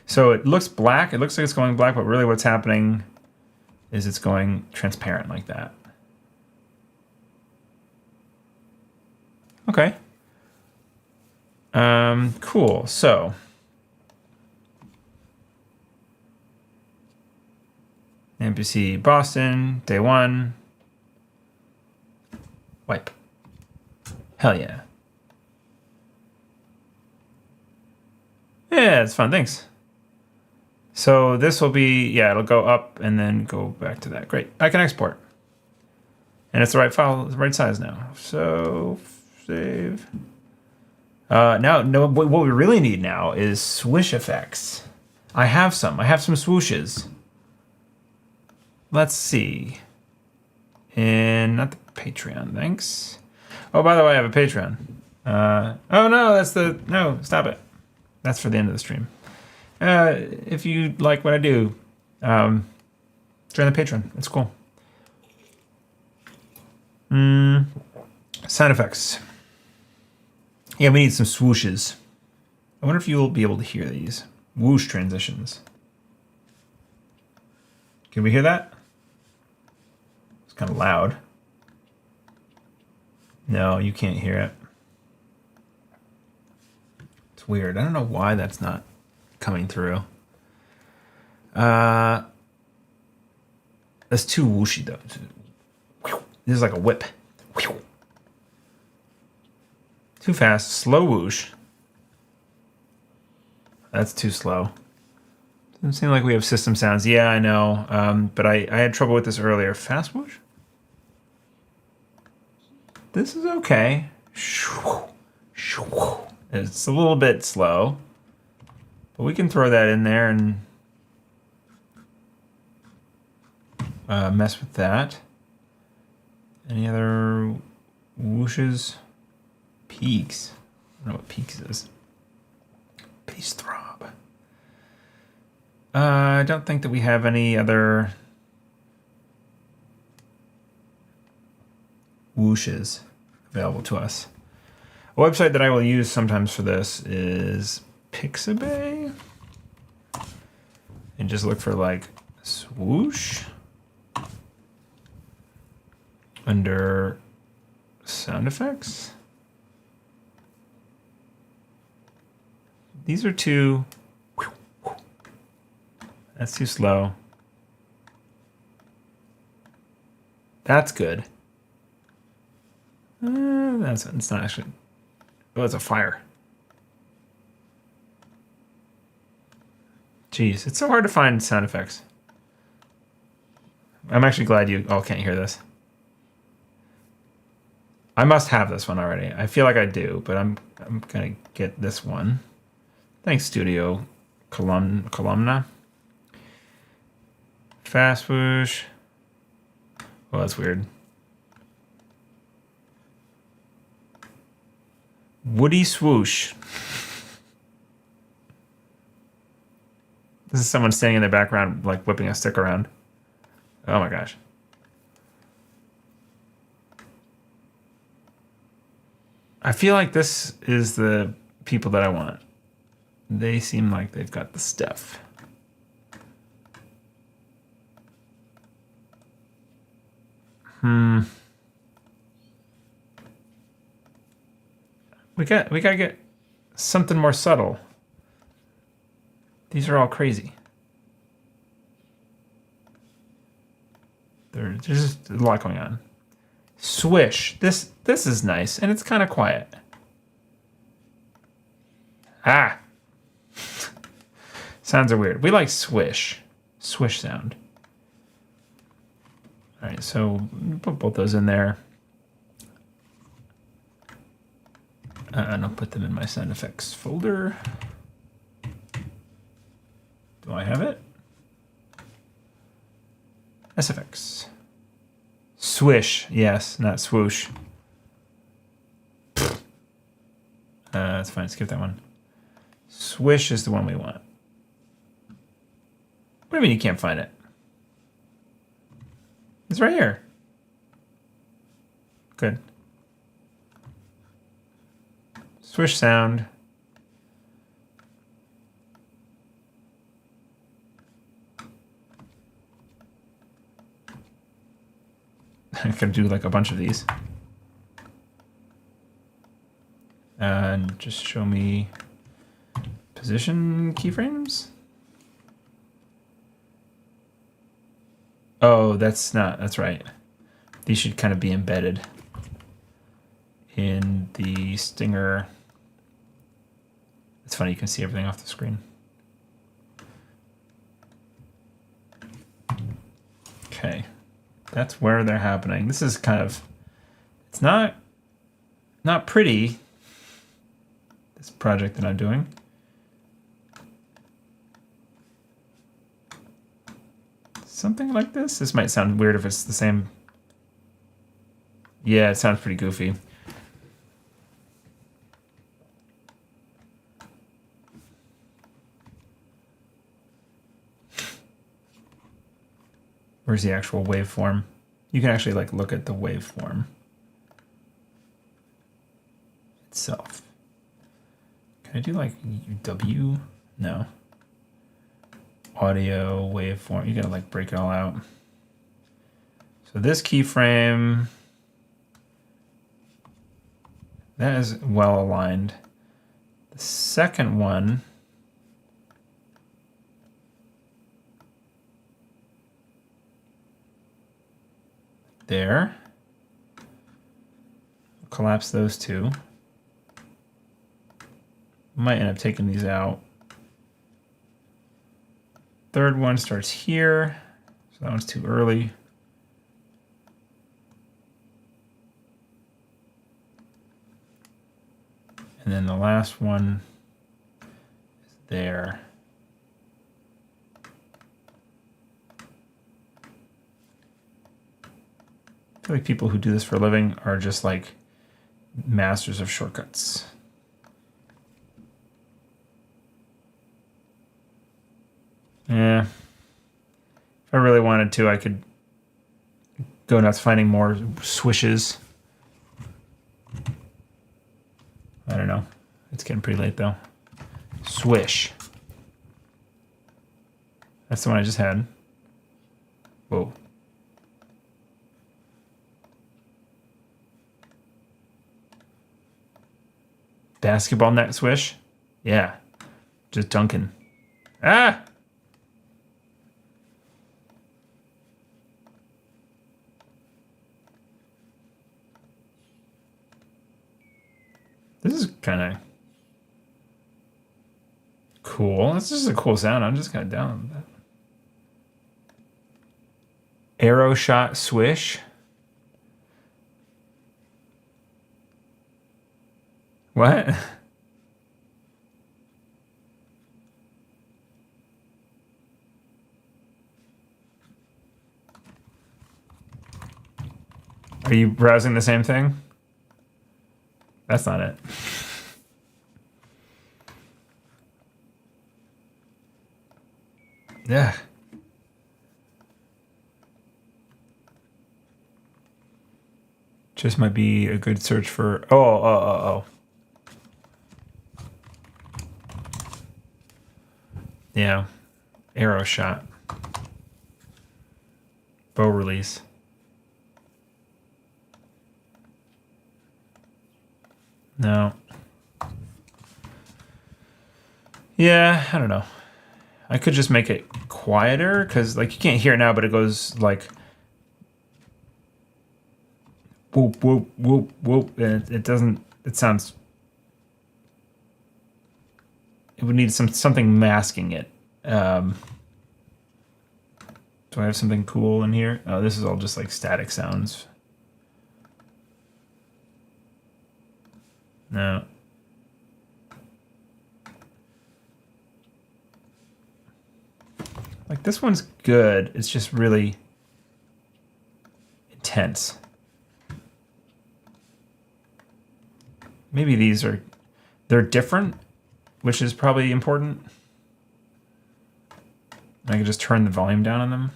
So it looks black. It looks like it's going black, but really what's happening is it's going transparent like that. Okay. Cool. So NANPC Boston, day 1. Wipe. Hell yeah. Yeah, it's fun. Thanks. So this will be, yeah, it'll go up and then go back to that. Great. I can export. And it's the right file, the right size now. So save. Now, no, what we really need now is swoosh effects. I have some swooshes. Let's see. And not the Patreon, thanks. Oh, by the way, I have a Patreon. Oh no, no, stop it. That's for the end of the stream. If you like what I do, join the Patreon. It's cool. Sound effects. Yeah, we need some swooshes. I wonder if you'll be able to hear these. Whoosh transitions. Can we hear that? It's kind of loud. No, you can't hear it. It's weird. I don't know why that's not coming through. That's too whooshy though. This is like a whip. Too fast. Slow whoosh. That's too slow. Doesn't seem like we have system sounds. Yeah, I know. But I had trouble with this earlier. Fast whoosh? This is okay. It's a little bit slow. But we can throw that in there and mess with that. Any other whooshes? Peaks. I don't know what peaks is. Bass throb. I don't think that we have any other whooshes available to us. A website that I will use sometimes for this is Pixabay. And just look for like swoosh under sound effects. These are too, that's too slow. That's good. It's not actually, oh, it's a fire. Jeez, it's so hard to find sound effects. I'm actually glad you all can't hear this. I must have this one already. I feel like I do, but I'm gonna get this one. Thanks, Studio Columna. Fast whoosh. Oh, that's weird. Woody swoosh. This is someone standing in the background, like whipping a stick around. Oh my gosh. I feel like this is the people that I want. They seem like they've got the stuff. We gotta get something more subtle. These are all crazy. There's just a lot going on. Swish. This is nice, and it's kind of quiet. Ah. Sounds are weird. We like swish. Swish sound. All right, so put both those in there. And I'll put them in my sound effects folder. Do I have it? SFX. Swish. Yes, not swoosh. That's fine. Skip that one. Swish is the one we want. What do you mean you can't find it? It's right here. Good. Swish sound. I could do like a bunch of these. And just show me position keyframes. Oh, that's right. These should kind of be embedded in the Stinger. It's funny, you can see everything off the screen. Okay, that's where they're happening. This is kind of, it's not pretty, this project that I'm doing. Something like this. This might sound weird if it's the same. Yeah, it sounds pretty goofy. Where's the actual waveform? You can actually like look at the waveform itself. Can I do like UW? No. Audio waveform. You gotta like break it all out. So this keyframe, that is well aligned. The second one, there. Collapse those two. Might end up taking these out. Third one starts here, so that one's too early. And then the last one is there. I feel like people who do this for a living are just like masters of shortcuts. Yeah. If I really wanted to, I could go nuts finding more swishes. I don't know. It's getting pretty late though. Swish. That's the one I just had. Whoa. Basketball net swish? Yeah. Just dunking. Ah! This is kind of cool. This is a cool sound. I'm just kind of down with that. Arrow shot swish. What? Are you browsing the same thing? That's not it. Yeah. Just might be a good search for... Oh. Yeah. Arrow shot. Bow release. No. Yeah, I don't know. I could just make it quieter, because like you can't hear it now, but it goes like whoop, whoop, whoop, whoop. And it doesn't, it sounds, it would need something masking it. Do I have something cool in here? Oh, this is all just like static sounds. No. Like this one's good. It's just really intense. Maybe they're different, which is probably important. I can just turn the volume down on them.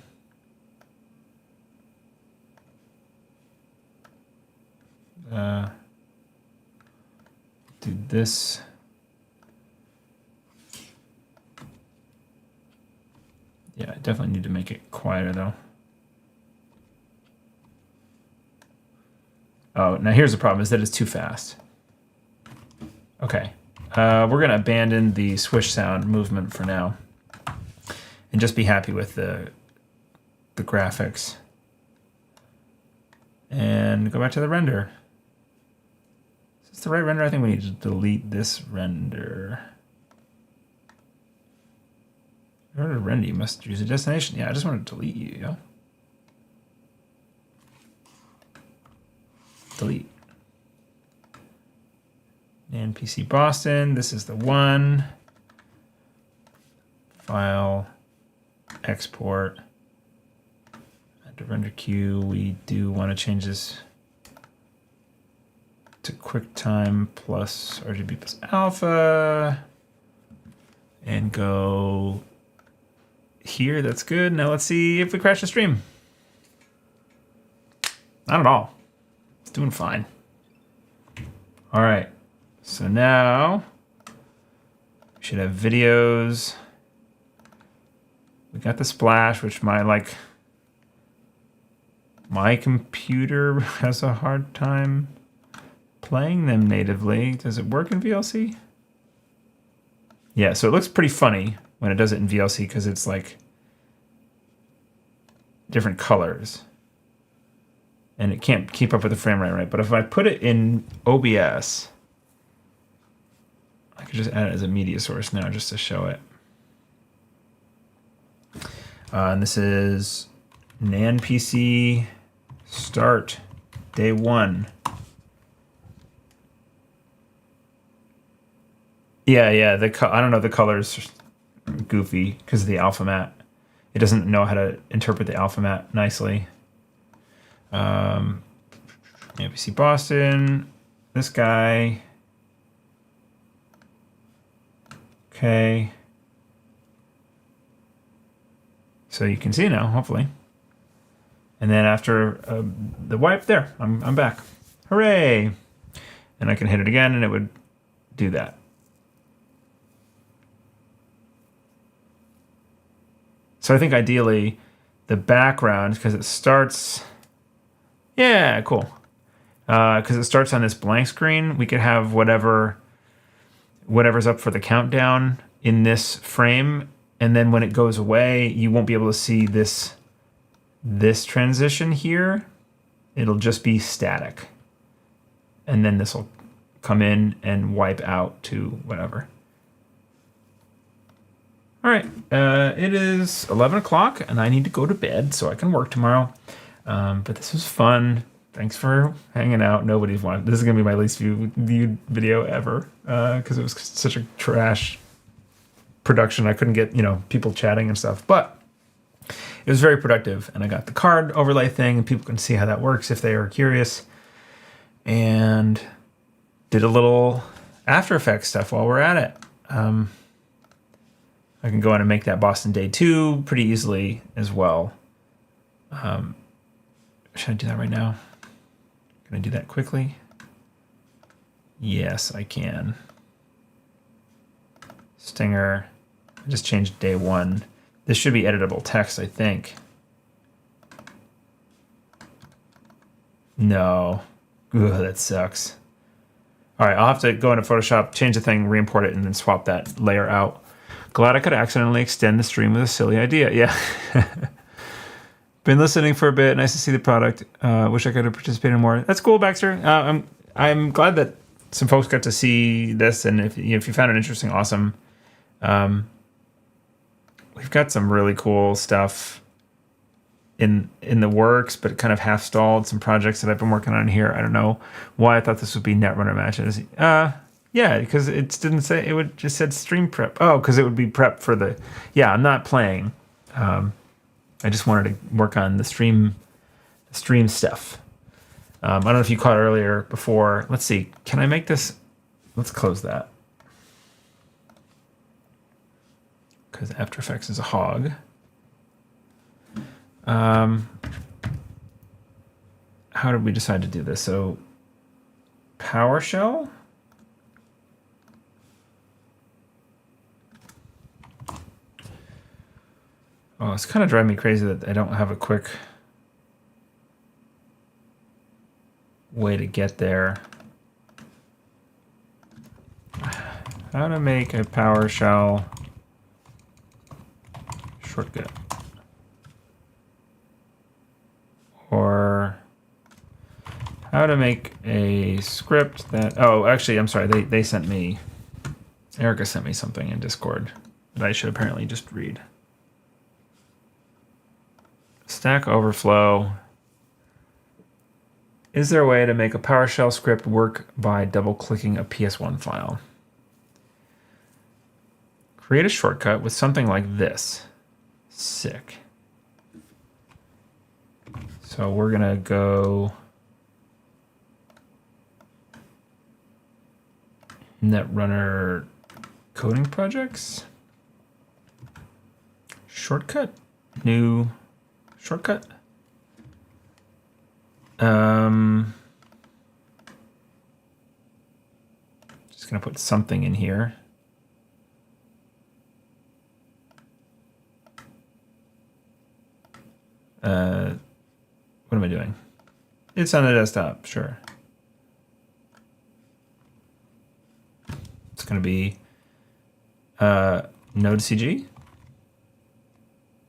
Do this. Yeah, I definitely need to make it quieter though. Oh, now here's the problem, is that it's too fast. Okay, we're gonna abandon the swish sound movement for now and just be happy with the graphics. And go back to the render. Is this the right render? I think we need to delete this render. In order to render, you must use a destination. Yeah, I just want to delete you, yo. Delete. NANPC Boston, this is the one. File, export. Add to render queue, we do want to change this to QuickTime plus RGB plus alpha. And go here, that's good. Now let's see if we crash the stream. Not at all. It's doing fine. All right. So now we should have videos. We got the splash, which my computer has a hard time playing them natively. Does it work in VLC? Yeah, so it looks pretty funny when it does it in VLC because it's like different colors. And it can't keep up with the frame rate, right? But if I put it in OBS, I could just add it as a media source now just to show it. And this is NANPC start day 1. Yeah, I don't know, the colors are goofy because of the alpha matte. It doesn't know how to interpret the alpha matte nicely. NANPC Boston, this guy. Okay. So you can see now, hopefully. And then after the wipe, there, I'm back. Hooray! And I can hit it again and it would do that. So I think ideally the background, because it starts, yeah, cool. Because it starts on this blank screen, we could have whatever's up for the countdown in this frame, and then when it goes away, you won't be able to see this transition here. It'll just be static. And then this will come in and wipe out to whatever. All right, it is 11 o'clock and I need to go to bed so I can work tomorrow. But this was fun. Thanks for hanging out. Nobody's wanted. This is gonna be my least viewed video ever because it was such a trash production. I couldn't get people chatting and stuff, but it was very productive. And I got the card overlay thing, and people can see how that works if they are curious. And did a little After Effects stuff while we're at it. I can go in and make that Boston day 2 pretty easily as well. Should I do that right now? Can I do that quickly? Yes, I can. Stinger. I just changed day 1. This should be editable text, I think. No. Ugh, that sucks. All right, I'll have to go into Photoshop, change the thing, re-import it, and then swap that layer out. Glad I could accidentally extend the stream with a silly idea. Yeah. Been listening for a bit. Nice to see the product. Wish I could have participated more. That's cool, Baxter. I'm glad that some folks got to see this, and if you found it interesting, awesome. We've got some really cool stuff in the works, but kind of half stalled. Some projects that I've been working on here. I don't know why I thought this would be Netrunner matches. Yeah, because it didn't say, it just said stream prep. Oh, because it would be prep for the, yeah, I'm not playing. I just wanted to work on the stream stuff. I don't know if you caught earlier before. Let's see. Can I make this? Let's close that. Because After Effects is a hog. How did we decide to do this? So PowerShell. Oh, it's kind of driving me crazy that I don't have a quick way to get there. How to make a PowerShell shortcut. Or how to make a script that, oh, actually, I'm sorry, they sent me, Erica sent me something in Discord that I should apparently just read. Stack Overflow. Is there a way to make a PowerShell script work by double-clicking a PS1 file? Create a shortcut with something like this. Sick. So we're going to go Netrunner coding projects. Shortcut. New shortcut. Just going to put something in here. What am I doing? It's on the desktop, sure. It's going to be Node.cg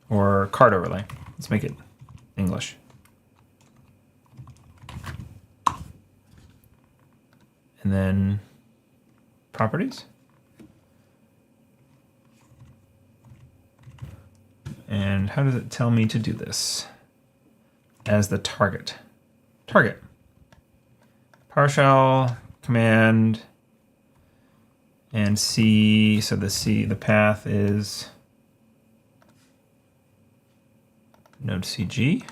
or card overlay. Let's make it English. And then properties. And how does it tell me to do this? As the target. Target. PowerShell command and C. So the path is Node.cg.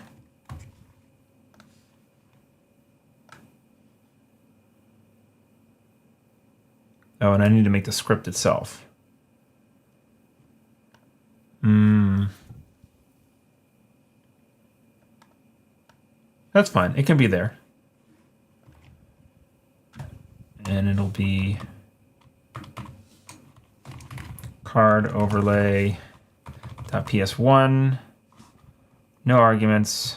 Oh, and I need to make the script itself. That's fine. It can be there. And it'll be card overlay .ps1. No arguments.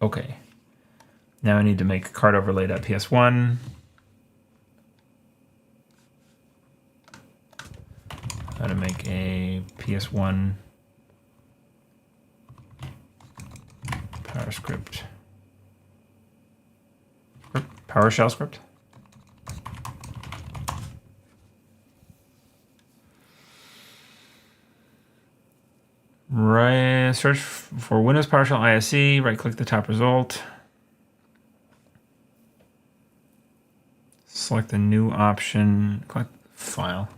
Okay. Now I need to make card overlay.ps1. How to make a PS1 PowerShell script. Right, search for Windows PowerShell ISE, right click the top result. Select the new option, click file.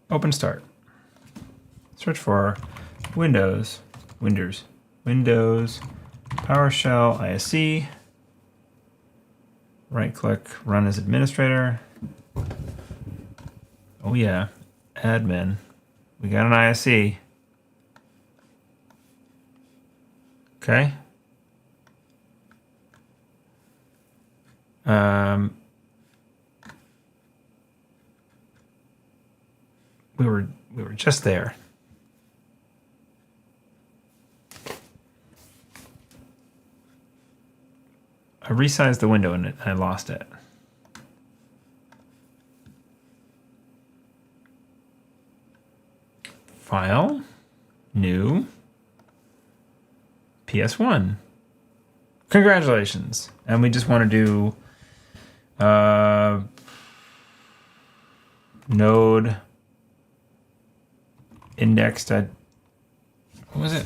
Open start. Search for Windows PowerShell ISE. Right click, run as administrator. Oh yeah, admin. We got an ISE. Okay. We were just there. I resized the window and I lost it. File, new, PS1. Congratulations. And we just want to do node indexed at, what was it?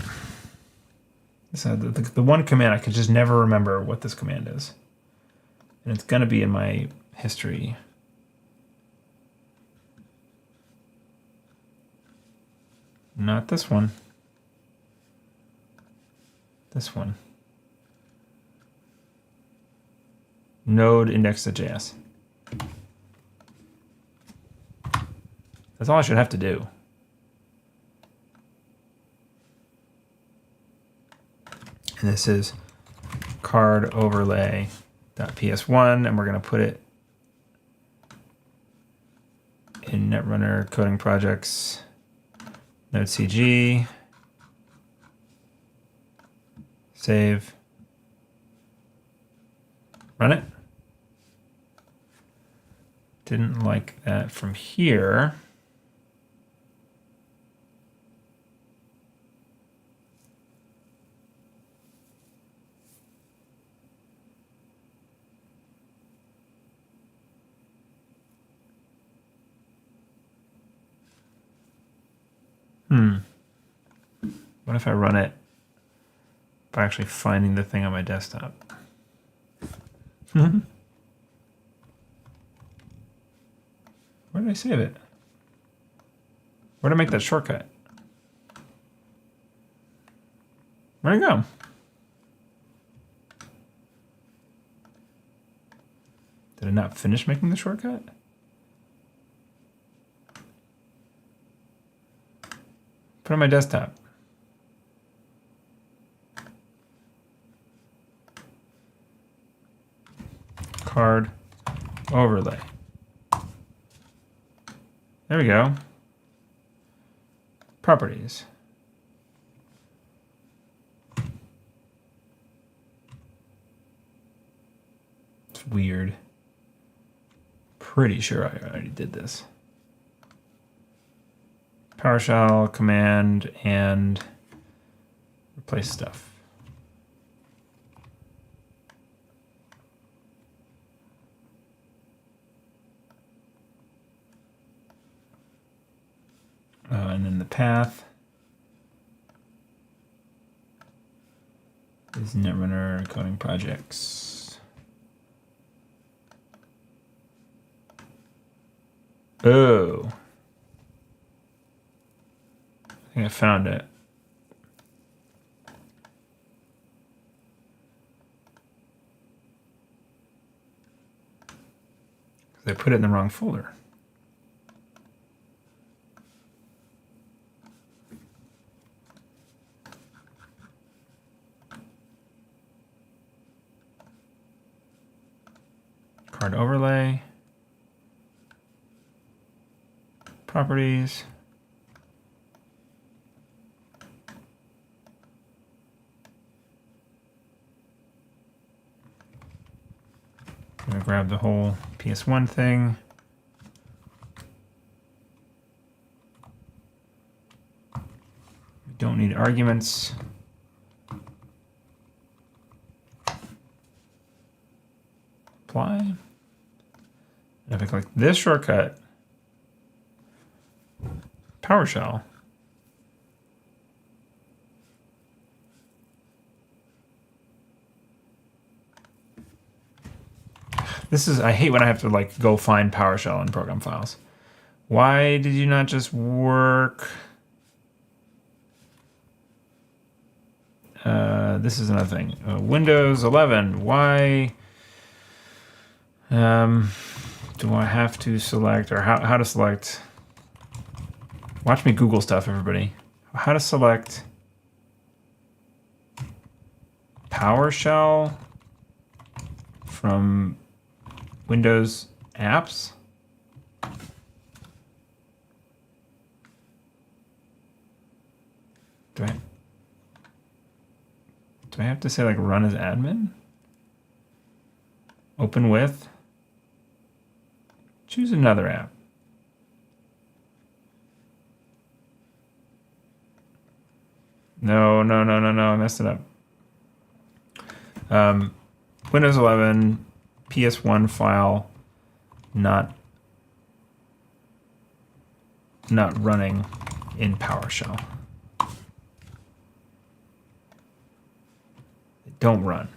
The one command, I could just never remember what this command is. And it's going to be in my history. Not this one. This one. Node index.js. That's all I should have to do. And this is card overlay.ps1, and we're going to put it in Netrunner coding projects, node CG, save, run it. Didn't like that from here. What if I run it by actually finding the thing on my desktop? Where did I save it? Where did I make that shortcut? Where'd it go? Did I not finish making the shortcut? Put it on my desktop. Card overlay. There we go. Properties. It's weird. Pretty sure I already did this. PowerShell command and replace stuff. And then the path is Netrunner coding projects. Oh. I think I found it. I put it in the wrong folder. Card overlay, properties, I'm gonna grab the whole PS1 thing. We don't need arguments. Apply. And if I click this shortcut, PowerShell, this is, I hate when I have to like go find PowerShell in program files. Why did you not just work? This is another thing. Windows 11, why Do I have to select, or how to select? Watch me Google stuff, everybody. How to select PowerShell from Windows apps? Do I have to say like run as admin? Open with? Choose another app. No, I messed it up. Windows 11 PS1 file not running in PowerShell. Don't run.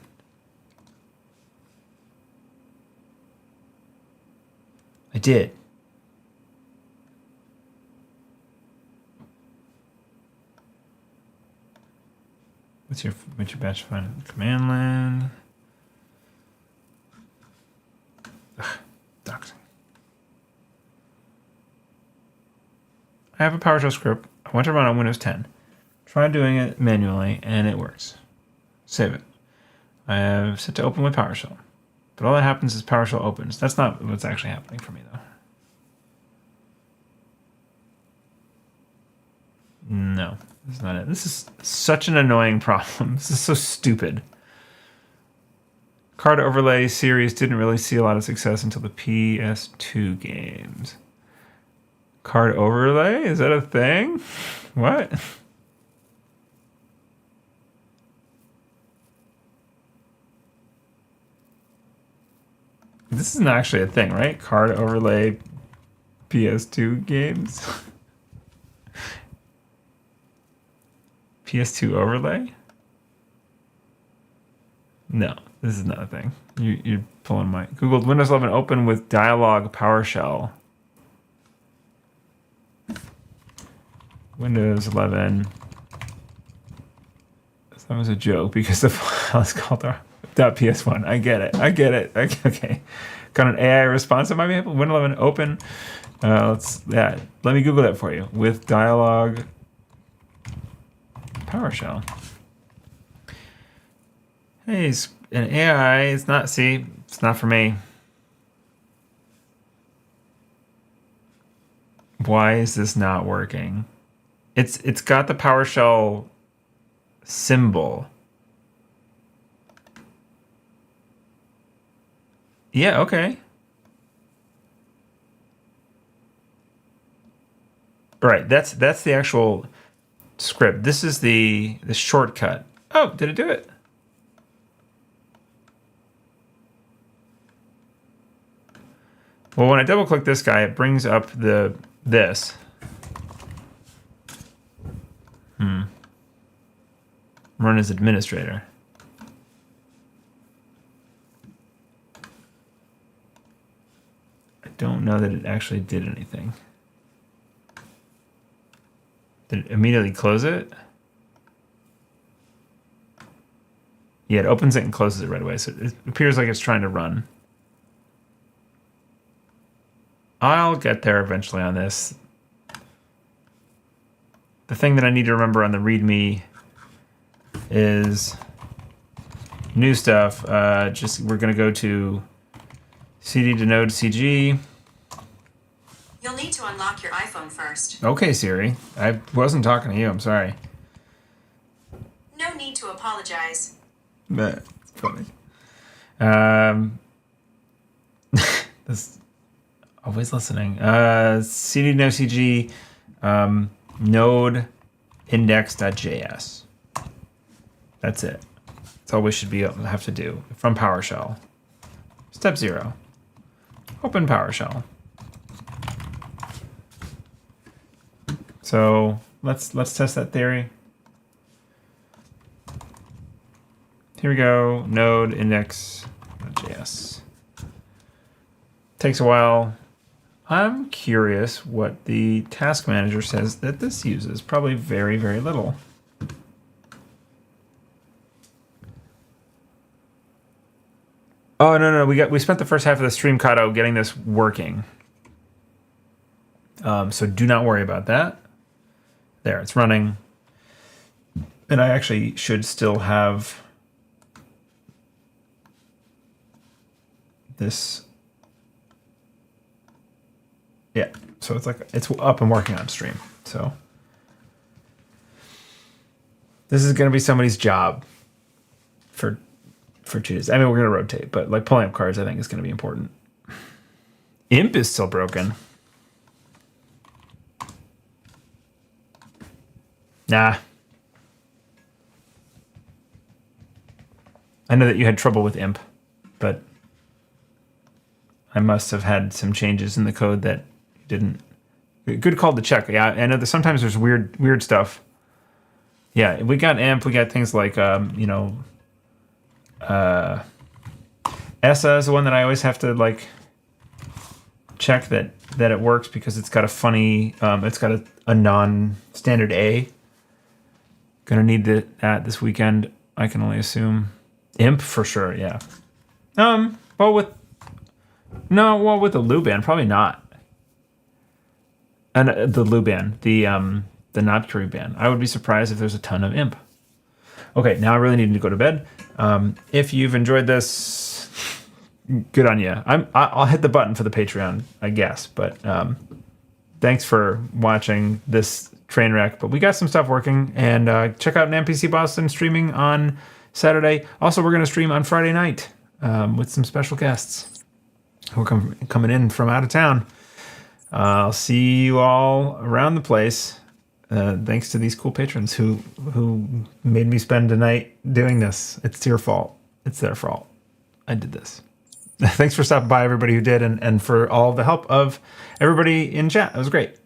I did. What's your batch find? Command line. Doxing. I have a PowerShell script. I want to run on Windows 10. Try doing it manually, and it works. Save it. I have set to open with PowerShell. But all that happens is PowerShell opens. That's not what's actually happening for me, though. No, that's not it. This is such an annoying problem. This is so stupid. Card overlay series didn't really see a lot of success until the PS2 games. Card overlay? Is that a thing? What? This isn't actually a thing, right? Card overlay PS2 games? PS2 overlay? No, this is not a thing. You're pulling my... Googled Windows 11 open with dialog PowerShell. Windows 11. That was a joke because the file is called .ps1. I get it. Okay. Got an AI response that might be able. Windows 11 open. Let me Google that for you. With dialog PowerShell. Hey, it's an AI. It's not. See, it's not for me. Why is this not working? It's got the PowerShell symbol. Yeah, okay. Right, that's the actual script. This is the shortcut. Oh, did it do it? Well, when I double click this guy, it brings up this. Run as administrator. I don't know that it actually did anything. Did it immediately close it? Yeah, it opens it and closes it right away, so it appears like it's trying to run. I'll get there eventually on this. The thing that I need to remember on the README is new stuff. We're going to go to CD to node CG. You'll need to unlock your iPhone first. Okay, Siri. I wasn't talking to you. I'm sorry. No need to apologize. That's funny. This always listening. CD to node CG. Node index.js. That's it. That's all we should have to do from PowerShell. Step 0. Open PowerShell. So let's test that theory. Here we go. Node index.js. Takes a while. I'm curious what the task manager says that this uses. Probably very, very little. Oh no, we spent the first half of the stream, Kato, getting this working. So do not worry about that. There, it's running. And I actually should still have this. Yeah, so it's like it's up and working on stream. So this is going to be somebody's job for Tuesday. I mean, we're going to rotate, but like pulling up cards, I think is going to be important. Imp is still broken. Nah. I know that you had trouble with Imp, but I must have had some changes in the code that didn't. Good call to check. Yeah, I know that sometimes there's weird stuff. Yeah, we got Imp. We got things like ESSA is the one that I always have to like check that it works because it's got a funny. It's got a non-standard A. Gonna need that this weekend. I can only assume. Imp for sure, yeah. Well with the Luban, probably not. And the Luban, the not Curie ban. I would be surprised if there's a ton of Imp. Okay, now I really need to go to bed. If you've enjoyed this, good on you. I'll hit the button for the Patreon, I guess. But thanks for watching this train wreck. But we got some stuff working, and check out NANPC Boston streaming on Saturday. Also, we're going to stream on Friday night with some special guests who are coming in from out of town. I'll see you all around the place. Thanks to these cool patrons who made me spend a night doing this. It's your fault. It's their fault. I did this. Thanks for stopping by, everybody who did, and for all the help of everybody in chat. It was great.